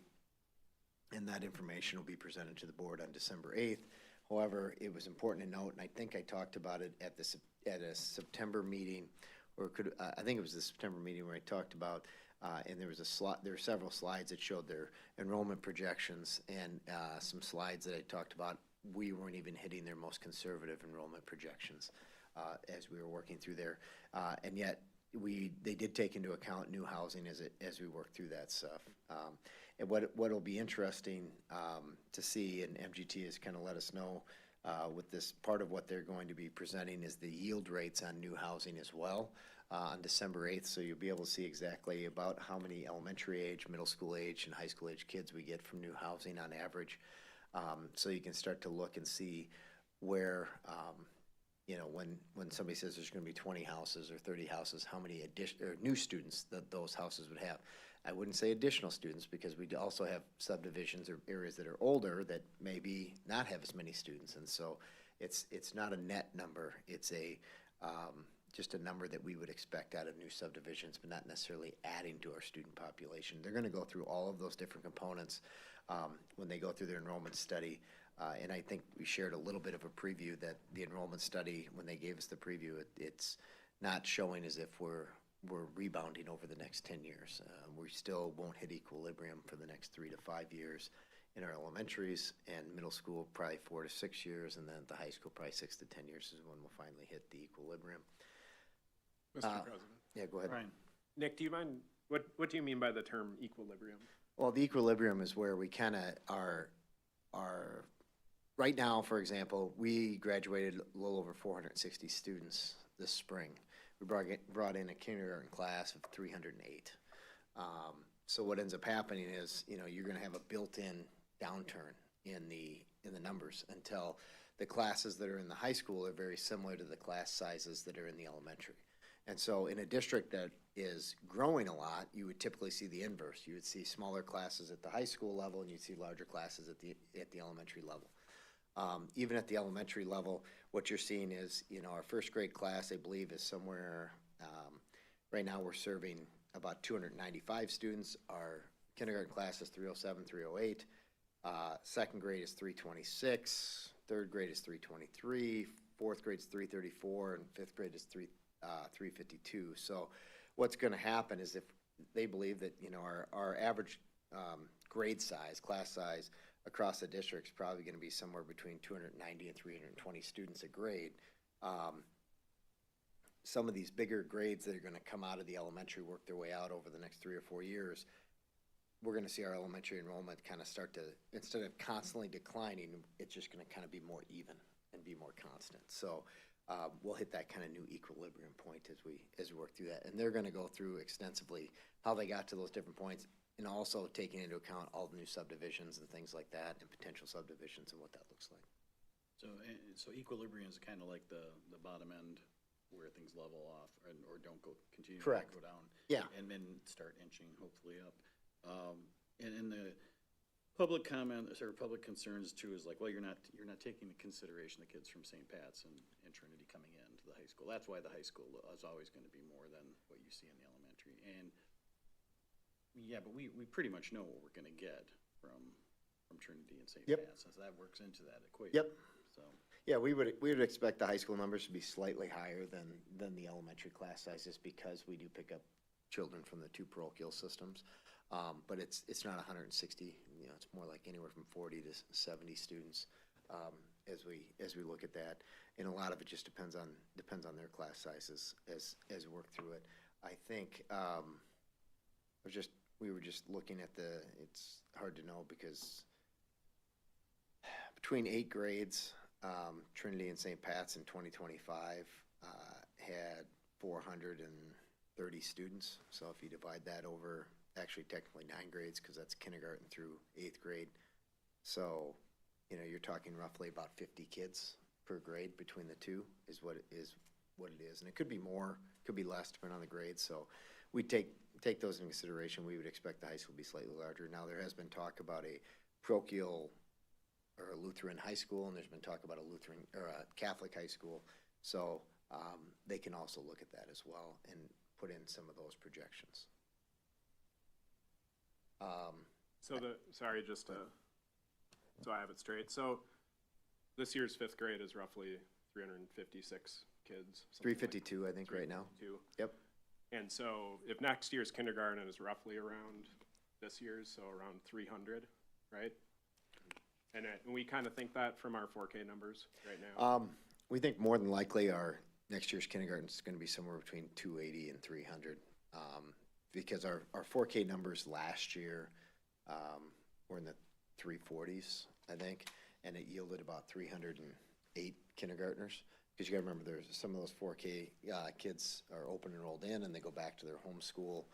and that information will be presented to the board on December 8th. However, it was important to note, and I think I talked about it at a September meeting, or I think it was the September meeting where I talked about, and there were several slides that showed their enrollment projections, and some slides that I talked about, we weren't even hitting their most conservative enrollment projections as we were working through there, and yet they did take into account new housing as we work through that stuff. And what'll be interesting to see, and MGT has kind of let us know with this, part of what they're going to be presenting is the yield rates on new housing as well on December 8th. So you'll be able to see exactly about how many elementary age, middle school age, and high school age kids we get from new housing on average. So you can start to look and see where, you know, when somebody says there's going to be 20 houses or 30 houses, how many new students that those houses would have. I wouldn't say additional students, because we also have subdivisions or areas that are older that maybe not have as many students. And so it's not a net number. It's just a number that we would expect out of new subdivisions, but not necessarily adding to our student population. They're going to go through all of those different components when they go through their enrollment study. And I think we shared a little bit of a preview that the enrollment study, when they gave us the preview, it's not showing as if we're rebounding over the next 10 years. We still won't hit equilibrium for the next 3 to 5 years in our elementaries, and middle school probably 4 to 6 years, and then at the high school probably 6 to 10 years is when we'll finally hit the equilibrium. Mr. President. Yeah, go ahead. Brian. Nick, do you mind, what do you mean by the term equilibrium? Well, the equilibrium is where we kind of are, right now, for example, we graduated a little over 460 students this spring. We brought in a kindergarten class of 308. So what ends up happening is, you know, you're going to have a built-in downturn in the numbers until the classes that are in the high school are very similar to the class sizes that are in the elementary. And so in a district that is growing a lot, you would typically see the inverse. You would see smaller classes at the high school level, and you'd see larger classes at the elementary level. Even at the elementary level, what you're seeing is, you know, our first grade class, I believe, is somewhere Right now, we're serving about 295 students. Our kindergarten class is 307, 308. Second grade is 326, third grade is 323, fourth grade is 334, and fifth grade is 352. So what's gonna happen is if they believe that, you know, our average grade size, class size across the district is probably gonna be somewhere between 290 and 320 students a grade. Some of these bigger grades that are gonna come out of the elementary, work their way out over the next 3 or 4 years, we're gonna see our elementary enrollment kind of start to, instead of constantly declining, it's just gonna kind of be more even and be more constant. So we'll hit that kind of new equilibrium point as we work through that. And they're gonna go through extensively how they got to those different points, and also taking into account all the new subdivisions and things like that, and potential subdivisions and what that looks like. So equilibrium is kind of like the bottom end where things level off or don't continue to Correct. go down. Yeah. And then start inching hopefully up. And the public comment, or public concerns too, is like, well, you're not taking into consideration the kids from St. Pat's and Trinity coming into the high school. That's why the high school is always gonna be more than what you see in the elementary. And yeah, but we pretty much know what we're gonna get from Trinity and St. Yep. Pat's, so that works into that equation. Yep. So, Yeah, we would expect the high school numbers to be slightly higher than the elementary class sizes, because we do pick up children from the two parochial systems. But it's not 160, you know, it's more like anywhere from 40 to 70 students, as we look at that. And a lot of it just depends on their class sizes as we work through it. I think, we were just looking at it's hard to know because between 8 grades, Trinity and St. Pat's in 2025 had 430 students. So if you divide that over, actually technically 9 grades, because that's kindergarten through 8th grade. So, you know, you're talking roughly about 50 kids per grade between the two is what it is. And it could be more, could be less, depending on the grade. So we take those into consideration. We would expect the high school to be slightly larger. Now, there has been talk about a parochial or a Lutheran high school, and there's been talk about a Lutheran or a Catholic high school. So they can also look at that as well and put in some of those projections. Sorry, just so I have it straight. So this year's 5th grade is roughly 356 kids. 352, I think, right now. 352. Yep. And so if next year's kindergarten is roughly around this year's, so around 300, right? And we kind of think that from our 4K numbers right now. We think more than likely our next year's kindergarten is going to be somewhere between 280 and 300, because our 4K numbers last year were in the 340s, I think, and it yielded about 308 kindergartners. Because you got to remember, there's some of those 4K kids are open enrolled in, and they go back to their home school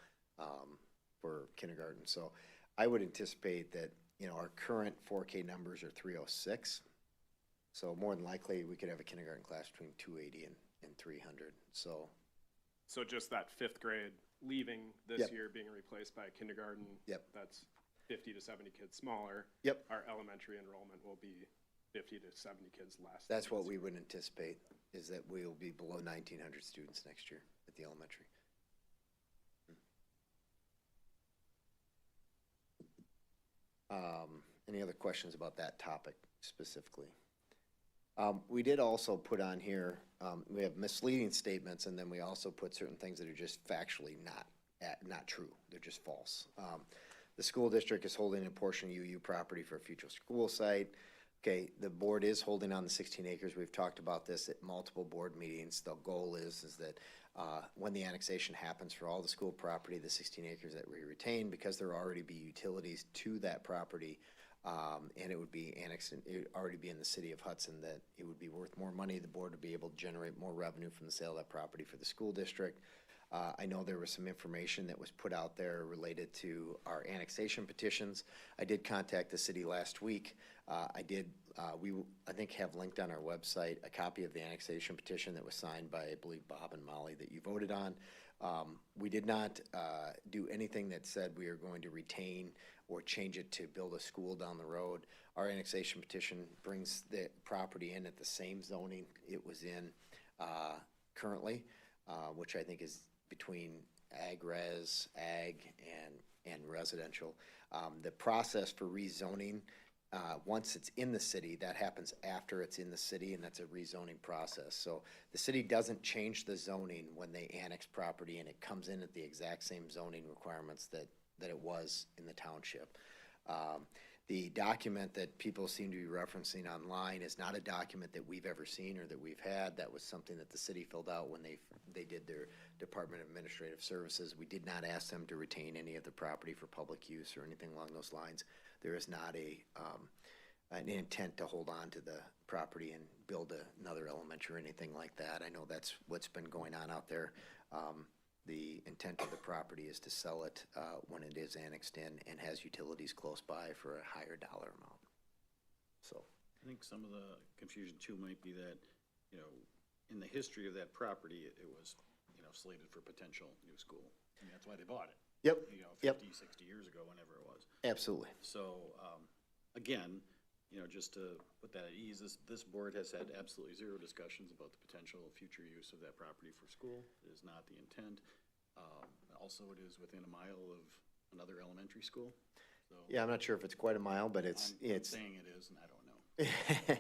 for kindergarten. So I would anticipate that, you know, our current 4K numbers are 306. So more than likely, we could have a kindergarten class between 280 and 300. So just that 5th grade leaving this Yep. year being replaced by a kindergarten. Yep. That's 50 to 70 kids smaller. Yep. Our elementary enrollment will be 50 to 70 kids less. That's what we would anticipate, is that we will be below 1,900 students next year at the elementary. Any other questions about that topic specifically? We did also put on here, we have misleading statements, and then we also put certain things that are just factually not true. They're just false. The school district is holding a portion of UU property for a future school site. Okay, the board is holding on the 16 acres. We've talked about this at multiple board meetings. The goal is that when the annexation happens for all the school property, the 16 acres that we retain, because there will already be utilities to that property, and it would be annexed, it would already be in the city of Hudson, that it would be worth more money. The board would be able to generate more revenue from the sale of that property for the school district. I know there was some information that was put out there related to our annexation petitions. I did contact the city last week. I think have linked on our website a copy of the annexation petition that was signed by, I believe, Bob and Molly, that you voted on. We did not do anything that said we are going to retain or change it to build a school down the road. Our annexation petition brings the property in at the same zoning it was in currently, which I think is between ag res, ag, and residential. The process for rezoning, once it's in the city, that happens after it's in the city, and that's a rezoning process. So the city doesn't change the zoning when they annex property, and it comes in at the exact same zoning requirements that it was in the township. The document that people seem to be referencing online is not a document that we've ever seen or that we've had. That was something that the city filled out when they did their Department of Administrative Services. We did not ask them to retain any of the property for public use or anything along those lines. There is not an intent to hold on to the property and build another elementary or anything like that. I know that's what's been going on out there. The intent of the property is to sell it when it is annexed in and has utilities close by for a higher dollar amount. So I think some of the confusion too might be that, you know, in the history of that property, it was, you know, slated for potential new school. I mean, that's why they bought it. Yep. You know, Yep. 50, 60 years ago, whenever it was. Absolutely. So, again, you know, just to put that at ease, this board has had absolutely zero discussions about the potential future use of that property for school. It is not the intent. Also, it is within a mile of another elementary school. So Yeah, I'm not sure if it's quite a mile, but I'm it's saying it is, and I don't know.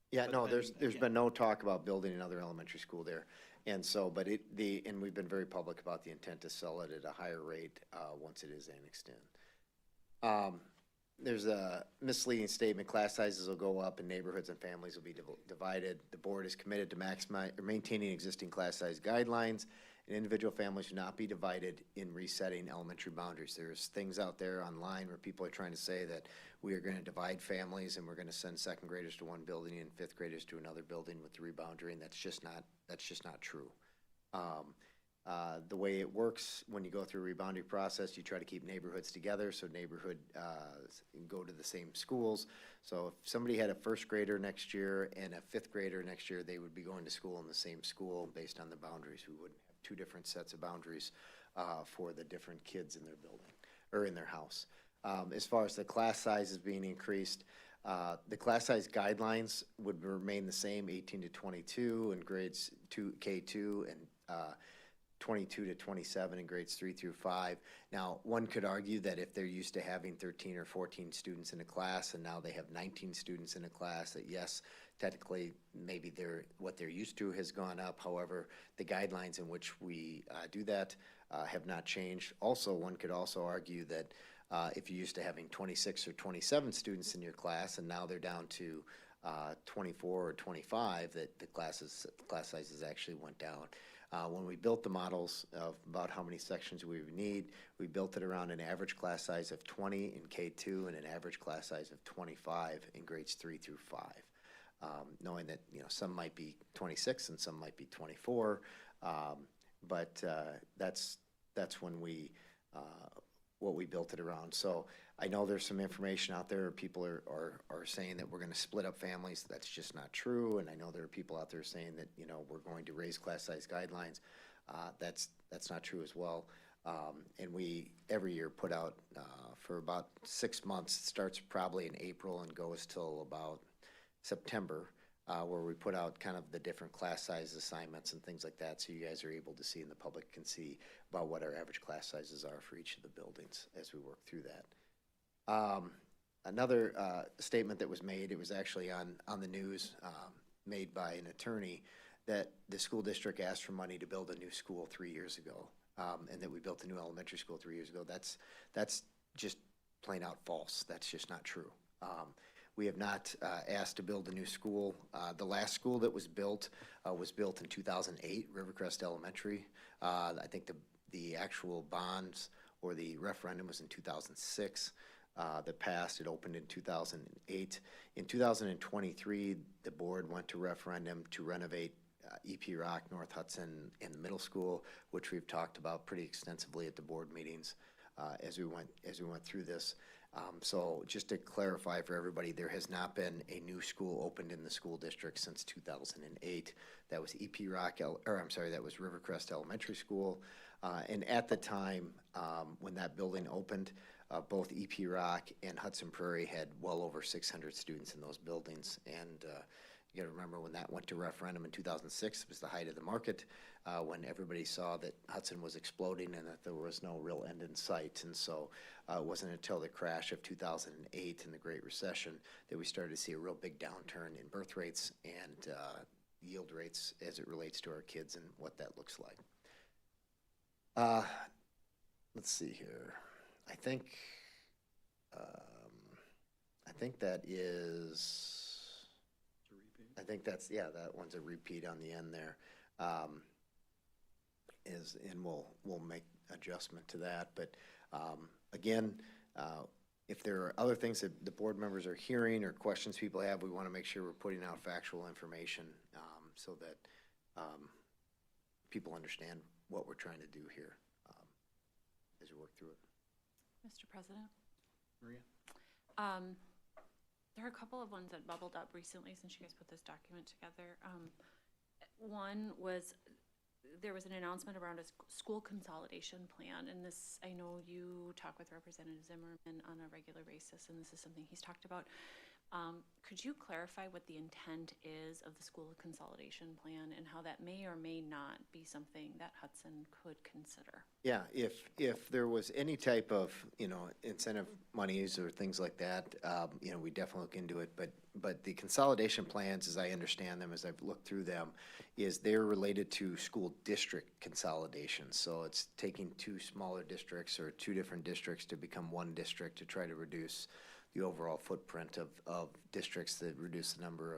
Yeah, but no, then there's again- been no talk about building another elementary school there. And so, but and we've been very public about the intent to sell it at a higher rate, once it is annexed in. There's a misleading statement, class sizes will go up and neighborhoods and families will be divided. The board is committed to maintaining existing class size guidelines, and individual families should not be divided in resetting elementary boundaries. There's things out there online where people are trying to say that we are gonna divide families and we're gonna send second graders to one building and fifth graders to another building with the reboundary, and that's just not true. The way it works, when you go through a reboundary process, you try to keep neighborhoods together, so neighborhood go to the same schools. So if somebody had a first grader next year and a fifth grader next year, they would be going to school in the same school based on the boundaries. We wouldn't have two different sets of boundaries for the different kids in their building, or in their house. As far as the class sizes being increased, the class size guidelines would remain the same, 18 to 22 in grades K2, and 22 to 27 in grades 3 through 5. Now, one could argue that if they're used to having 13 or 14 students in a class and now they have 19 students in a class, that yes, technically, maybe what they're used to has gone up. However, the guidelines in which we do that have not changed. Also, one could also argue that if you're used to having 26 or 27 students in your class and now they're down to 24 or 25, that the class sizes actually went down. When we built the models of about how many sections we would need, we built it around an average class size of 20 in K2 and an average class size of 25 in grades 3 through 5. Knowing that, you know, some might be 26 and some might be 24, but that's when what we built it around. So I know there's some information out there, people are saying that we're gonna split up families. That's just not true, and I know there are people out there saying that, you know, we're going to raise class size guidelines. That's not true as well. And we, every year, put out for about 6 months, it starts probably in April and goes till about September, where we put out kind of the different class size assignments and things like that, so you guys are able to see and the public can see about what our average class sizes are for each of the buildings as we work through that. Another statement that was made, it was actually on the news, made by an attorney, that the school district asked for money to build a new school 3 years ago, and that we built a new elementary school 3 years ago. That's just plain out false. That's just not true. We have not asked to build a new school. The last school that was built in 2008, Rivercrest Elementary. I think the actual bonds or the referendum was in 2006. That passed. It opened in 2008. In 2023, the board went to referendum to renovate EP Rock, North Hudson, and the middle school, which we've talked about pretty extensively at the board meetings as we went through this. So just to clarify for everybody, there has not been a new school opened in the school district since 2008. That was EP Rock, that was Rivercrest Elementary School. And at the time when that building opened, both EP Rock and Hudson Prairie had well over 600 students in those buildings. And You gotta remember when that went to referendum in 2006, it was the height of the market, when everybody saw that Hudson was exploding and that there was no real end in sight. And so it wasn't until the crash of 2008 and the Great Recession that we started to see a real big downturn in birth rates and yield rates as it relates to our kids and what that looks like. Let's see here. I think that is. I think that's, yeah, that one's a repeat on the end there. And we'll make adjustment to that. But again, if there are other things that the board members are hearing or questions people have, we want to make sure we're putting out factual information so that people understand what we're trying to do here as we work through it. Mr. President? Maria? There are a couple of ones that bubbled up recently since you guys put this document together. One was, there was an announcement around a school consolidation plan, and this, I know you talk with Representative Zimmerman on a regular basis, and this is something he's talked about. Could you clarify what the intent is of the school consolidation plan and how that may or may not be something that Hudson could consider? Yeah, if there was any type of, incentive monies or things like that, we definitely look into it. But the consolidation plans, as I understand them, as I've looked through them, is they're related to school district consolidation. So it's taking two smaller districts or two different districts to become one district to try to reduce the overall footprint of districts, that reduce the number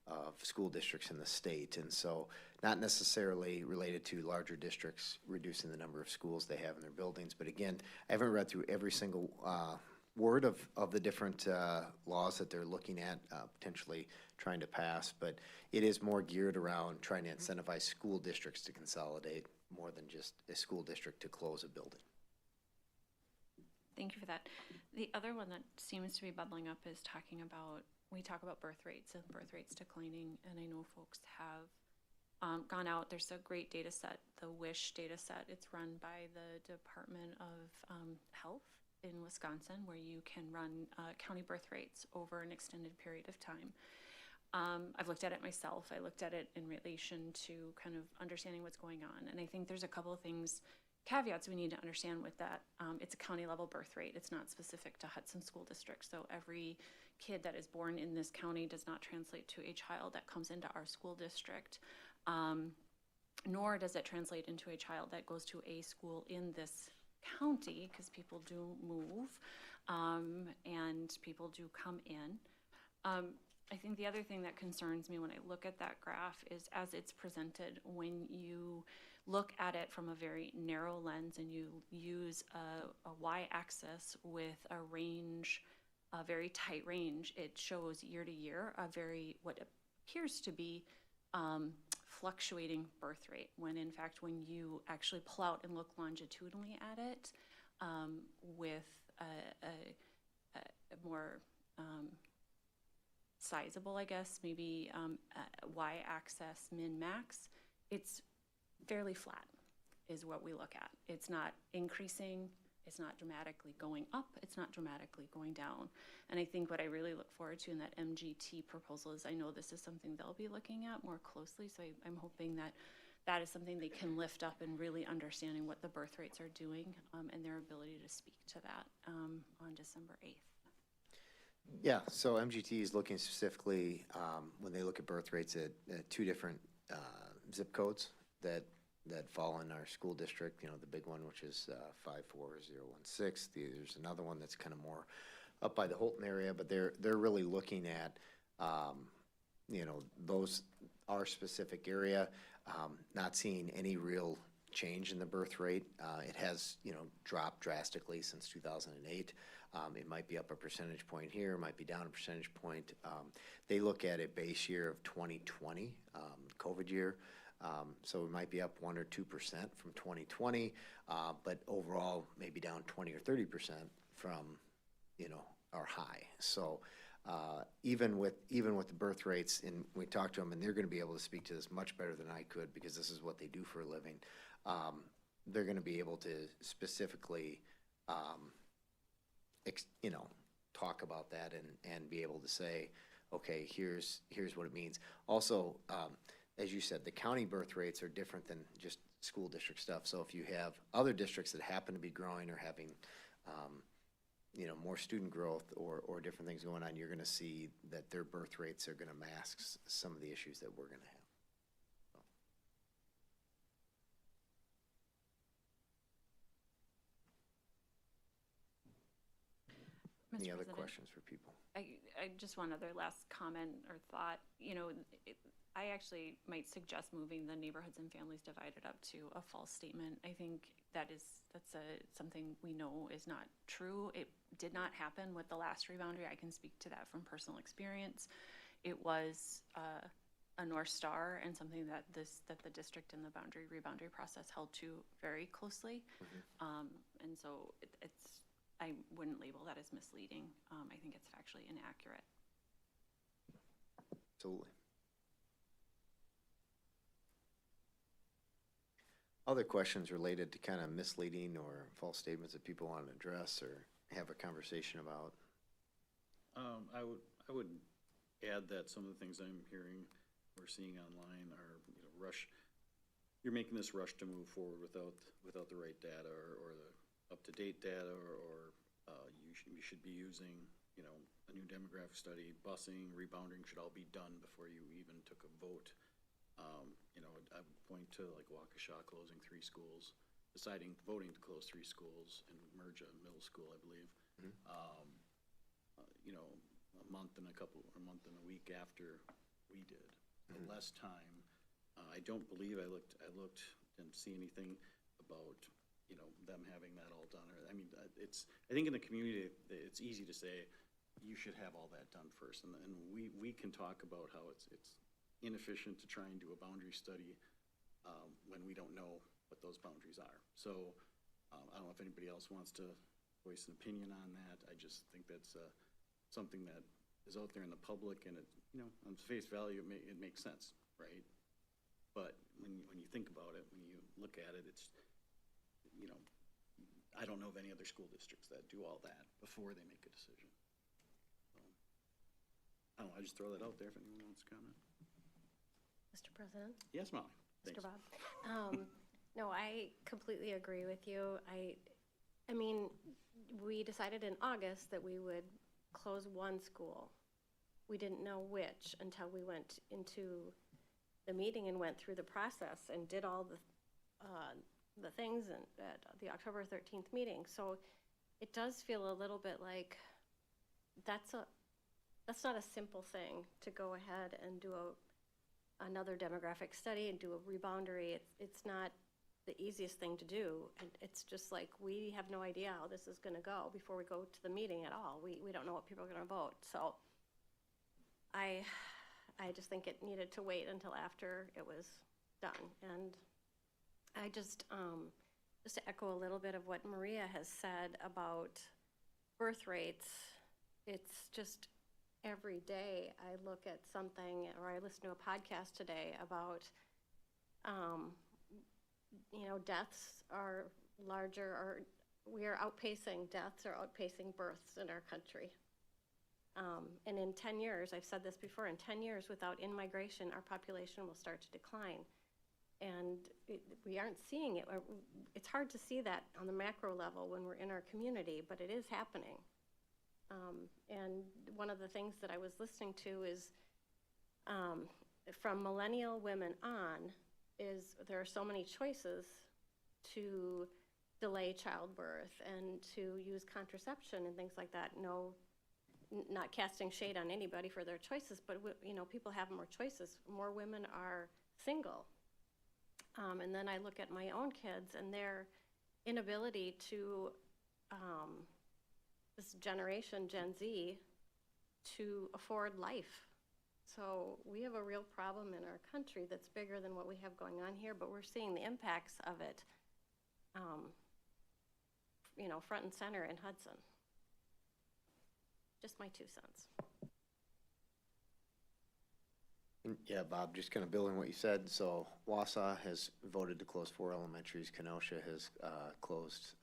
of school districts in the state. And so not necessarily related to larger districts reducing the number of schools they have in their buildings. But again, I haven't read through every single word of the different laws that they're looking at potentially trying to pass, but it is more geared around trying to incentivize school districts to consolidate more than just a school district to close a building. Thank you for that. The other one that seems to be bubbling up is talking about, we talk about birth rates and birth rates declining, and I know folks have gone out. There's a great data set, the WISH data set. It's run by the Department of Health in Wisconsin, where you can run county birth rates over an extended period of time. I've looked at it myself. I looked at it in relation to kind of understanding what's going on, and I think there's a couple of things, caveats we need to understand with that. It's a county level birth rate. It's not specific to Hudson School District. So every kid that is born in this county does not translate to a child that comes into our school district, nor does it translate into a child that goes to a school in this county, because people do move and people do come in. I think the other thing that concerns me when I look at that graph is, as it's presented, when you look at it from a very narrow lens and you use a y-axis with a range, a very tight range, it shows year to year a very, what appears to be fluctuating birth rate, when in fact when you actually pull out and look longitudinally at it with a more sizable, I guess, maybe y-axis min-max, it's fairly flat is what we look at. It's not increasing, it's not dramatically going up, it's not dramatically going down. And I think what I really look forward to in that MGT proposal is, I know this is something they'll be looking at more closely, so I'm hoping that that is something they can lift up and really understanding what the birth rates are doing and their ability to speak to that on December 8th. Yeah, so MGT is looking specifically, when they look at birth rates, at two different zip codes that fall in our school district. The big one, which is 54016. There's another one that's kind of more up by the Holton area, but they're really looking at those, our specific area, not seeing any real change in the birth rate. It has dropped drastically since 2008. It might be up a percentage point here, might be down a percentage point. They look at a base year of 2020, COVID year. So it might be up 1 or 2% from 2020, but overall maybe down 20 or 30% from, our high. So even with the birth rates, and we talked to them, and they're going to be able to speak to this much better than I could, because this is what they do for a living. They're going to be able to specifically, talk about that and be able to say, okay, here's what it means. Also, as you said, the county birth rates are different than just school district stuff. So if you have other districts that happen to be growing or having, more student growth or different things going on, you're gonna see that their birth rates are gonna mask some of the issues that we're gonna have. Any Mr. other President, questions for people? I just one other last comment or thought, I actually might suggest moving the neighborhoods and families divided up to a false statement. I think that's something we know is not true. It did not happen with the last reboundary. I can speak to that from personal experience. It was a North Star and something that the district and the reboundary process held to very closely. And so I wouldn't label that as misleading. I think it's factually inaccurate. Absolutely. Other questions related to kind of misleading or false statements that people want to address or have a conversation about? I would add that some of the things I'm hearing or seeing online are, rush. You're making this rush to move forward without the right data or the up-to-date data, or you should be using, a new demographic study, busing, rebounding should all be done before you even took a vote. I would point to like Waukesha closing 3 schools, voting to close 3 schools and merge a middle school, I believe. A month and a week after we did, less time. I don't believe I looked, didn't see anything about, them having that all done. I think in the community, it's easy to say, you should have all that done first. And we can talk about how it's inefficient to try and do a boundary study when we don't know what those boundaries are. So I don't know if anybody else wants to voice an opinion on that. I just think that's something that is out there in the public, and on face value, it makes sense, right? But when you think about it, when you look at it, it's, I don't know of any other school districts that do all that before they make a decision. So, I don't know, I just throw that out there if anyone wants to comment. Mr. President? Yes, Molly. Thanks. Mr. Bob? No, I completely agree with you. I mean, we decided in August that we would close 1 school. We didn't know which until we went into the meeting and went through the process and did all the things at the October 13th meeting. So it does feel a little bit like that's not a simple thing to go ahead and do another demographic study and do a reboundary. It's not the easiest thing to do. And it's just like, we have no idea how this is gonna go before we go to the meeting at all. We don't know what people are gonna vote. So I just think it needed to wait until after it was done. And I just to echo a little bit of what Maria has said about birth rates, it's just every day I look at something, or I listen to a podcast today about, deaths are larger, or we are outpacing, deaths are outpacing births in our country. And in 10 years, I've said this before, in 10 years without in-migration, our population will start to decline. And we aren't seeing it. It's hard to see that on the macro level when we're in our community, but it is happening. And one of the things that I was listening to is from millennial women on, is there are so many choices to delay childbirth and to use contraception and things like that. No, not casting shade on anybody for their choices, but people have more choices. More women are single. And then I look at my own kids and their inability to, this generation, Gen Z, to afford life. So we have a real problem in our country that's bigger than what we have going on here, but we're seeing the impacts of it, front and center in Hudson. Just my 2 cents. Yeah, Bob, just kind of building what you said. So Wausau has voted to close 4 elementaries. Kenosha has closed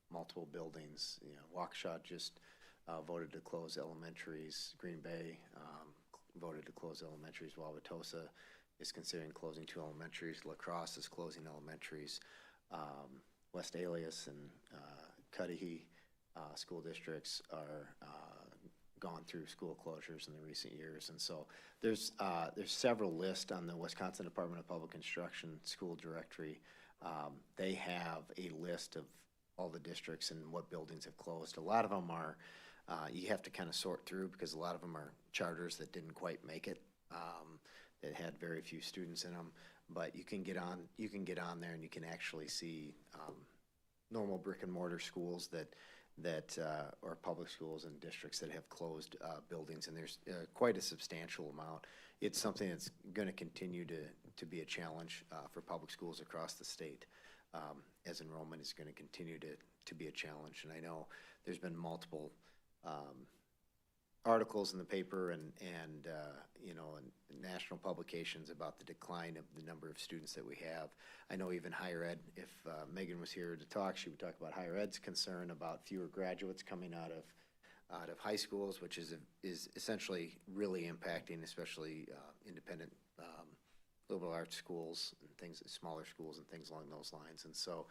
multiple buildings. Waukesha just voted to close elementaries. Green Bay voted to close elementaries. Wauwatosa is considering closing 2 elementaries. La Crosse is closing elementaries. West Alias and Cudahy school districts are gone through school closures in the recent years. And so there's several lists on the Wisconsin Department of Public Instruction school directory. They have a list of all the districts and what buildings have closed. A lot of them are, you have to kind of sort through because a lot of them are charters that didn't quite make it, that had very few students in them. But you can get on there and you can actually see normal brick and mortar schools or public schools and districts that have closed buildings, and there's quite a substantial amount. It's something that's going to continue to be a challenge for public schools across the state, as enrollment is going to continue to be a challenge. And I know there's been multiple articles in the paper and national publications about the decline of the number of students that we have. I know even higher ed, if Megan was here to talk, she would talk about higher ed's concern about fewer graduates coming out of high schools, which is essentially really impacting especially independent liberal arts schools and things, smaller schools and things along those lines. And so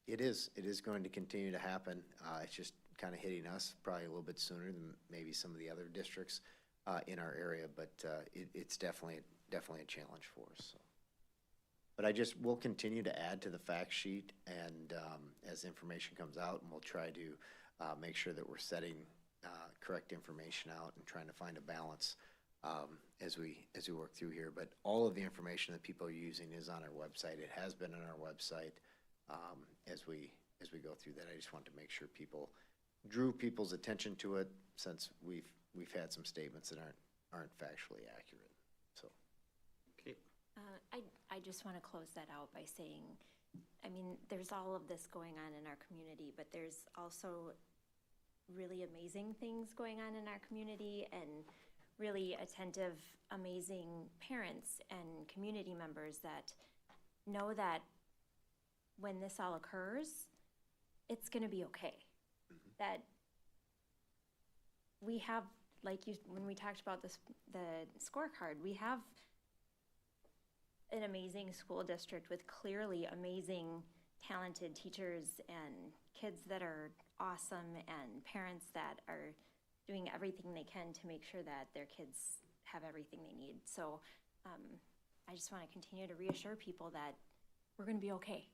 it is going to continue to happen. It's just kind of hitting us probably a little bit sooner than maybe some of the other districts in our area, but it's definitely a challenge for us. So. But we'll continue to add to the fact sheet, and as information comes out, and we'll try to make sure that we're setting correct information out and trying to find a balance as we work through here. But all of the information that people are using is on our website. It has been on our website as we go through that. I just want to make sure drew people's attention to it, since we've had some statements that aren't factually accurate. So, Okay. I just want to close that out by saying, I mean, there's all of this going on in our community, but there's also really amazing things going on in our community, and really attentive, amazing parents and community members that know that when this all occurs, it's going to be okay. That we have, when we talked about the scorecard, we have an amazing school district with clearly amazing, talented teachers and kids that are awesome, and parents that are doing everything they can to make sure that their kids have everything they need. So I just want to continue to reassure people that we're going to be okay.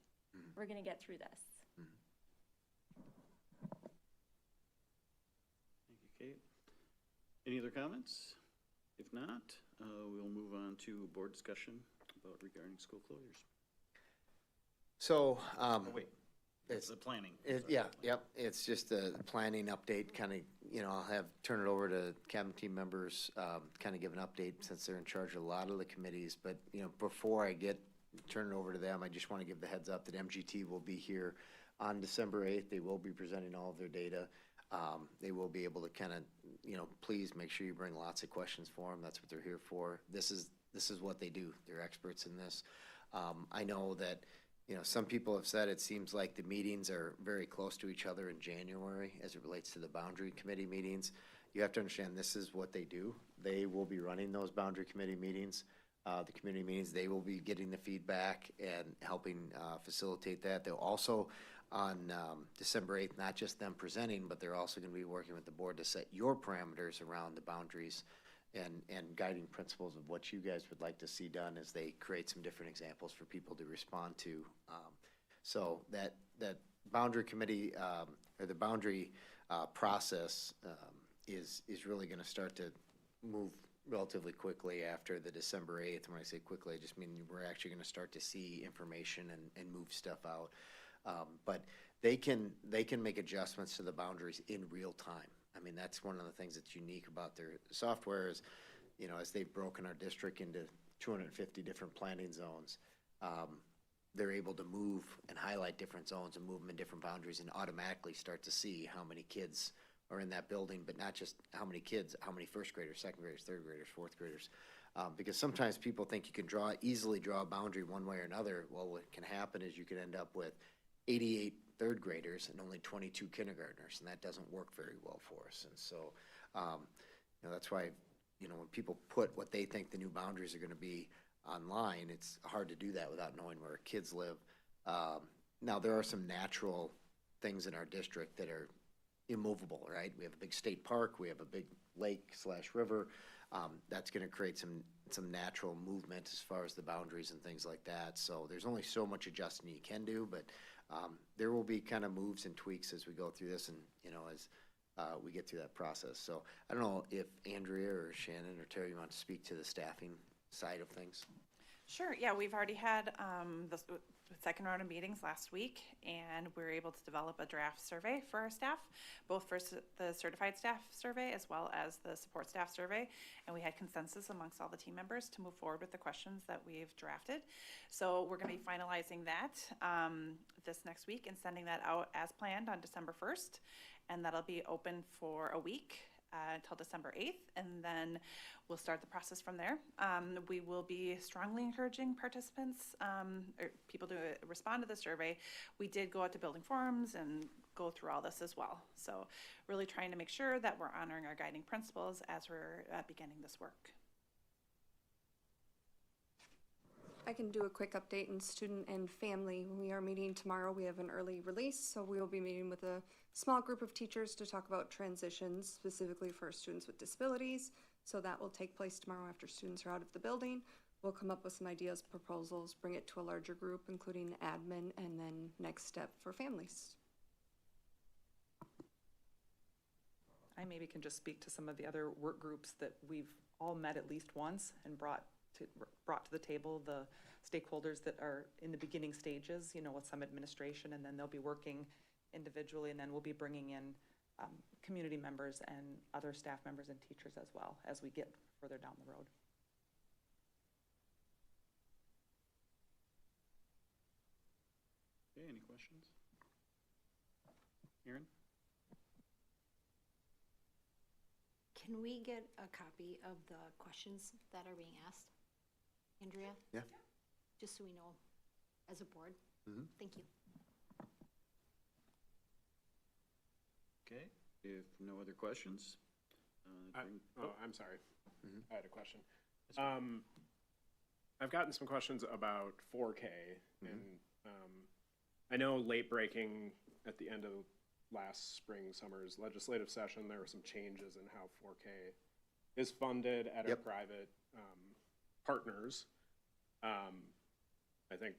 We're going to get through this. Thank you, Kate. Any other comments? If not, we'll move on to board discussion regarding school closures. So, Wait, it's the planning. Yep. It's just a planning update, kind of, I'll turn it over to cabinet team members, kind of give an update since they're in charge of a lot of the committees. But, before I turn it over to them, I just want to give the heads up that MGT will be here on December 8th. They will be presenting all of their data. They will be able to kind of, please make sure you bring lots of questions for them. That's what they're here for. This is what they do. They're experts in this. I know that, some people have said it seems like the meetings are very close to each other in January as it relates to the boundary committee meetings. You have to understand this is what they do. They will be running those boundary committee meetings, the community meetings. They will be getting the feedback and helping facilitate that. They'll also, on December 8th, not just them presenting, but they're also going to be working with the board to set your parameters around the boundaries and guiding principles of what you guys would like to see done as they create some different examples for people to respond to. So that boundary committee or the boundary process is really going to start to move relatively quickly after the December 8th. When I say quickly, I just mean we're actually going to start to see information and move stuff out. But they can make adjustments to the boundaries in real time. I mean, that's one of the things that's unique about their software is, as they've broken our district into 250 different planning zones, they're able to move and highlight different zones and move them in different boundaries and automatically start to see how many kids are in that building, but not just how many kids, how many first graders, second graders, third graders, fourth graders. Because sometimes people think you can easily draw a boundary one way or another. Well, what can happen is you could end up with 88 third graders and only 22 kindergartners, and that doesn't work very well for us. And so, that's why, when people put what they think the new boundaries are gonna be online, it's hard to do that without knowing where kids live. Now, there are some natural things in our district that are immovable, right? We have a big state park, we have a big lake/river. That's gonna create some natural movement as far as the boundaries and things like that. So there's only so much adjusting you can do, but there will be kind of moves and tweaks as we go through this and, as we get through that process. So I don't know if Andrea or Shannon or Terry want to speak to the staffing side of things. Sure, yeah, we've already had the second round of meetings last week, and we were able to develop a draft survey for our staff, both for the certified staff survey as well as the support staff survey, and we had consensus amongst all the team members to move forward with the questions that we've drafted. So we're going to be finalizing that this next week and sending that out as planned on December 1st, and that'll be open for a week until December 8th, and then we'll start the process from there. We will be strongly encouraging participants or people to respond to the survey. We did go out to building forums and go through all this as well. So really trying to make sure that we're honoring our guiding principles as we're beginning this work. I can do a quick update in student and family. We are meeting tomorrow. We have an early release, so we will be meeting with a small group of teachers to talk about transitions, specifically for students with disabilities. So that will take place tomorrow after students are out of the building. We'll come up with some ideas, proposals, bring it to a larger group, including admin, and then next step for families. I maybe can just speak to some of the other work groups that we've all met at least once and brought to the table the stakeholders that are in the beginning stages, with some administration, and then they'll be working individually, and then we'll be bringing in community members and other staff members and teachers as well as we get further down the road. Okay, any questions? Aaron? Can we get a copy of the questions that are being asked? Andrea? Yeah. Just so we know as a board. Mm-hmm. Thank you. Okay, if no other questions. I'm sorry. Mhm. I had a question. That's fine. I've gotten some questions about 4K, and I know late breaking at the end of last spring, summer's legislative session, there were some changes in how 4K is funded at our Yep. private partners. I think,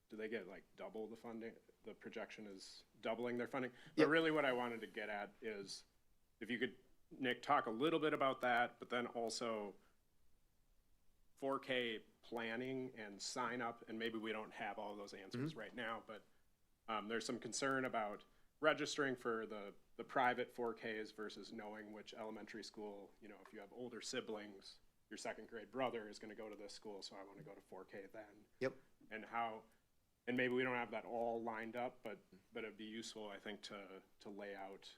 do they get like double the funding? The projection is doubling their funding. But Yep. really what I wanted to get at is if you could, Nick, talk a little bit about that, but then also 4K planning and sign up, and maybe we don't have all those answers right now, but there's some concern about registering for the private 4Ks versus knowing which elementary school, if you have older siblings, your second grade brother is going to go to this school, so I want to go to 4K then. Yep. And maybe we don't have that all lined up, but it'd be useful, I think, to lay out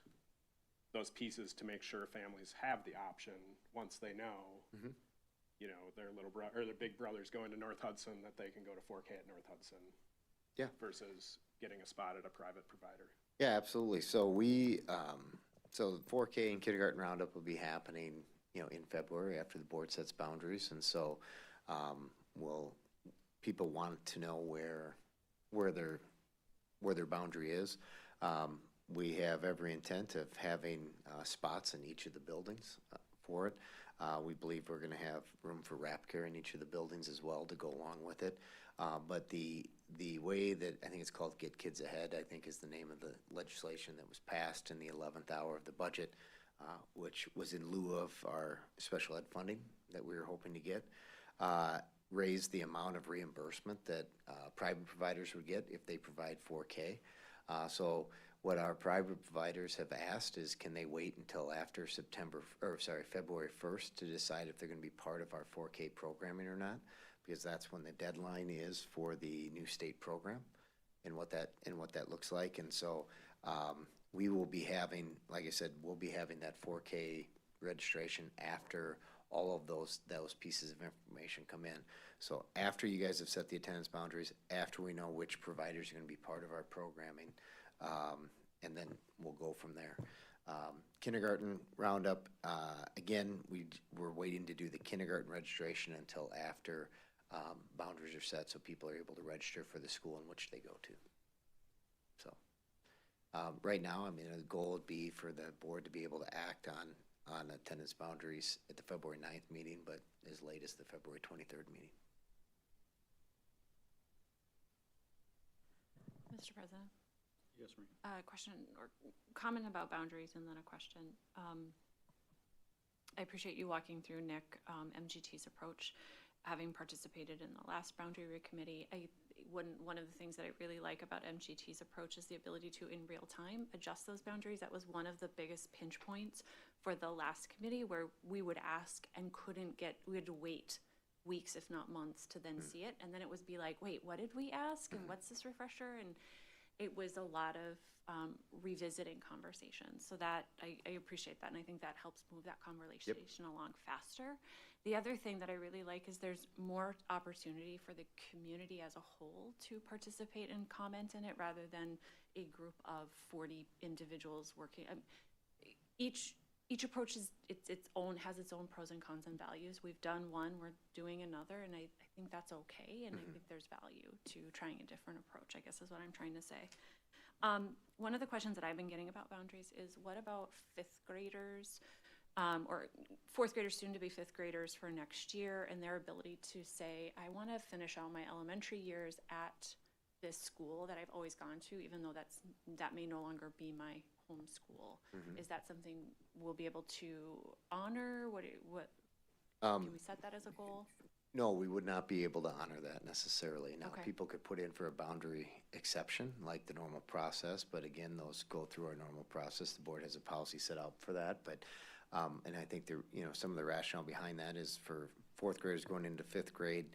those pieces to make sure families have the option once they know, Mhm. Their little brother or their big brother's going to North Hudson, that they can go to 4K at North Hudson. Yeah. Versus getting a spot at a private provider. Yeah, absolutely. So so 4K and kindergarten roundup will be happening, in February after the board sets boundaries. And so, people want to know where their boundary is. We have every intent of having spots in each of the buildings for it. We believe we're going to have room for wrap care in each of the buildings as well to go along with it. But the way that, I think it's called Get Kids Ahead, I think is the name of the legislation that was passed in the 11th hour of the budget, which was in lieu of our special ed funding that we were hoping to get, raised the amount of reimbursement that private providers would get if they provide 4K. So what our private providers have asked is, can they wait until after February 1st to decide if they're going to be part of our 4K programming or not? Because that's when the deadline is for the new state program and what that looks like. And so we will be having, like I said, we'll be having that 4K registration after all of those pieces of information come in. So after you guys have set the attendance boundaries, after we know which providers are going to be part of our programming, and then we'll go from there. Kindergarten roundup, again, we're waiting to do the kindergarten registration until after boundaries are set, so people are able to register for the school in which they go to. So, right now, I mean, the goal would be for the board to be able to act on attendance boundaries at the February 9th meeting, but as late as the February 23rd meeting. Mr. President? Yes, Marie. Question or comment about boundaries and then a question. I appreciate you walking through, Nick, MGT's approach. Having participated in the last boundary committee, one of the things that I really like about MGT's approach is the ability to, in real time, adjust those boundaries. That was one of the biggest pinch points for the last committee, where we would ask and we had to wait weeks, if not months, to then see it. And then it would be like, wait, what did we ask? And what's this refresher? And it was a lot of revisiting conversations. So that, I appreciate that, and I think that helps move that conversation along faster. The other thing that I really like is there's more opportunity for the community as a whole to participate and comment in it, rather than a group of 40 individuals working. Each approach has its own pros and cons and values. We've done one, we're doing another, and I think that's okay, and I think there's value to trying a different approach, I guess is what I'm trying to say. One of the questions that I've been getting about boundaries is, what about fifth graders, or fourth graders, soon to be fifth graders for next year, and their ability to say, I want to finish out my elementary years at this school that I've always gone to, even though that may no longer be my home school. Is that something we'll be able to honor? Can we set that as a goal? No, we would not be able to honor that necessarily. Now, Okay. people could put in for a boundary exception, like the normal process, but again, those go through our normal process. The board has a policy set out for that, but, and I think some of the rationale behind that is for fourth graders going into fifth grade,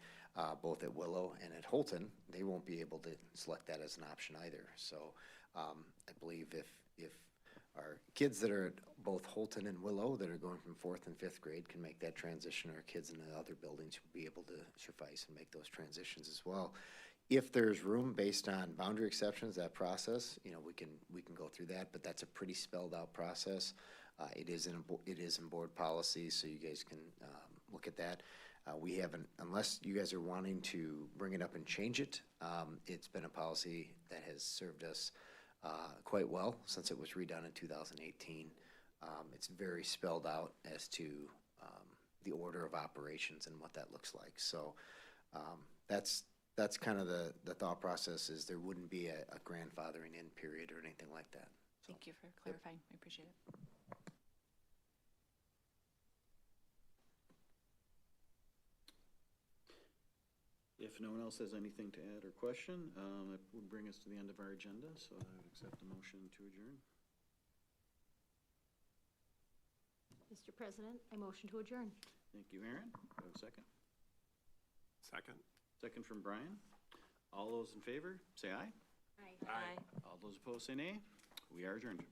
both at Willow and at Holton, they won't be able to select that as an option either. So, I believe if our kids that are at both Holton and Willow that are going from fourth and fifth grade can make that transition, our kids in the other buildings will be able to suffice and make those transitions as well. If there's room based on boundary exceptions, that process, we can go through that, but that's a pretty spelled out process. It is in board policy, so you guys can look at that. We haven't, unless you guys are wanting to bring it up and change it, it's been a policy that has served us quite well since it was redone in 2018. It's very spelled out as to the order of operations and what that looks like. So that's kind of the thought process, is there wouldn't be a grandfathering in period or anything like that. So, Thank you for clarifying. I appreciate it. If no one else has anything to add or question, that would bring us to the end of our agenda, so I would accept the motion to adjourn. Mr. President, I motion to adjourn. Thank you, Aaron. Do I have a second? Second. Second from Brian. All those in favor, say aye. Aye. Aye. All those opposed, say nay. We are adjourned.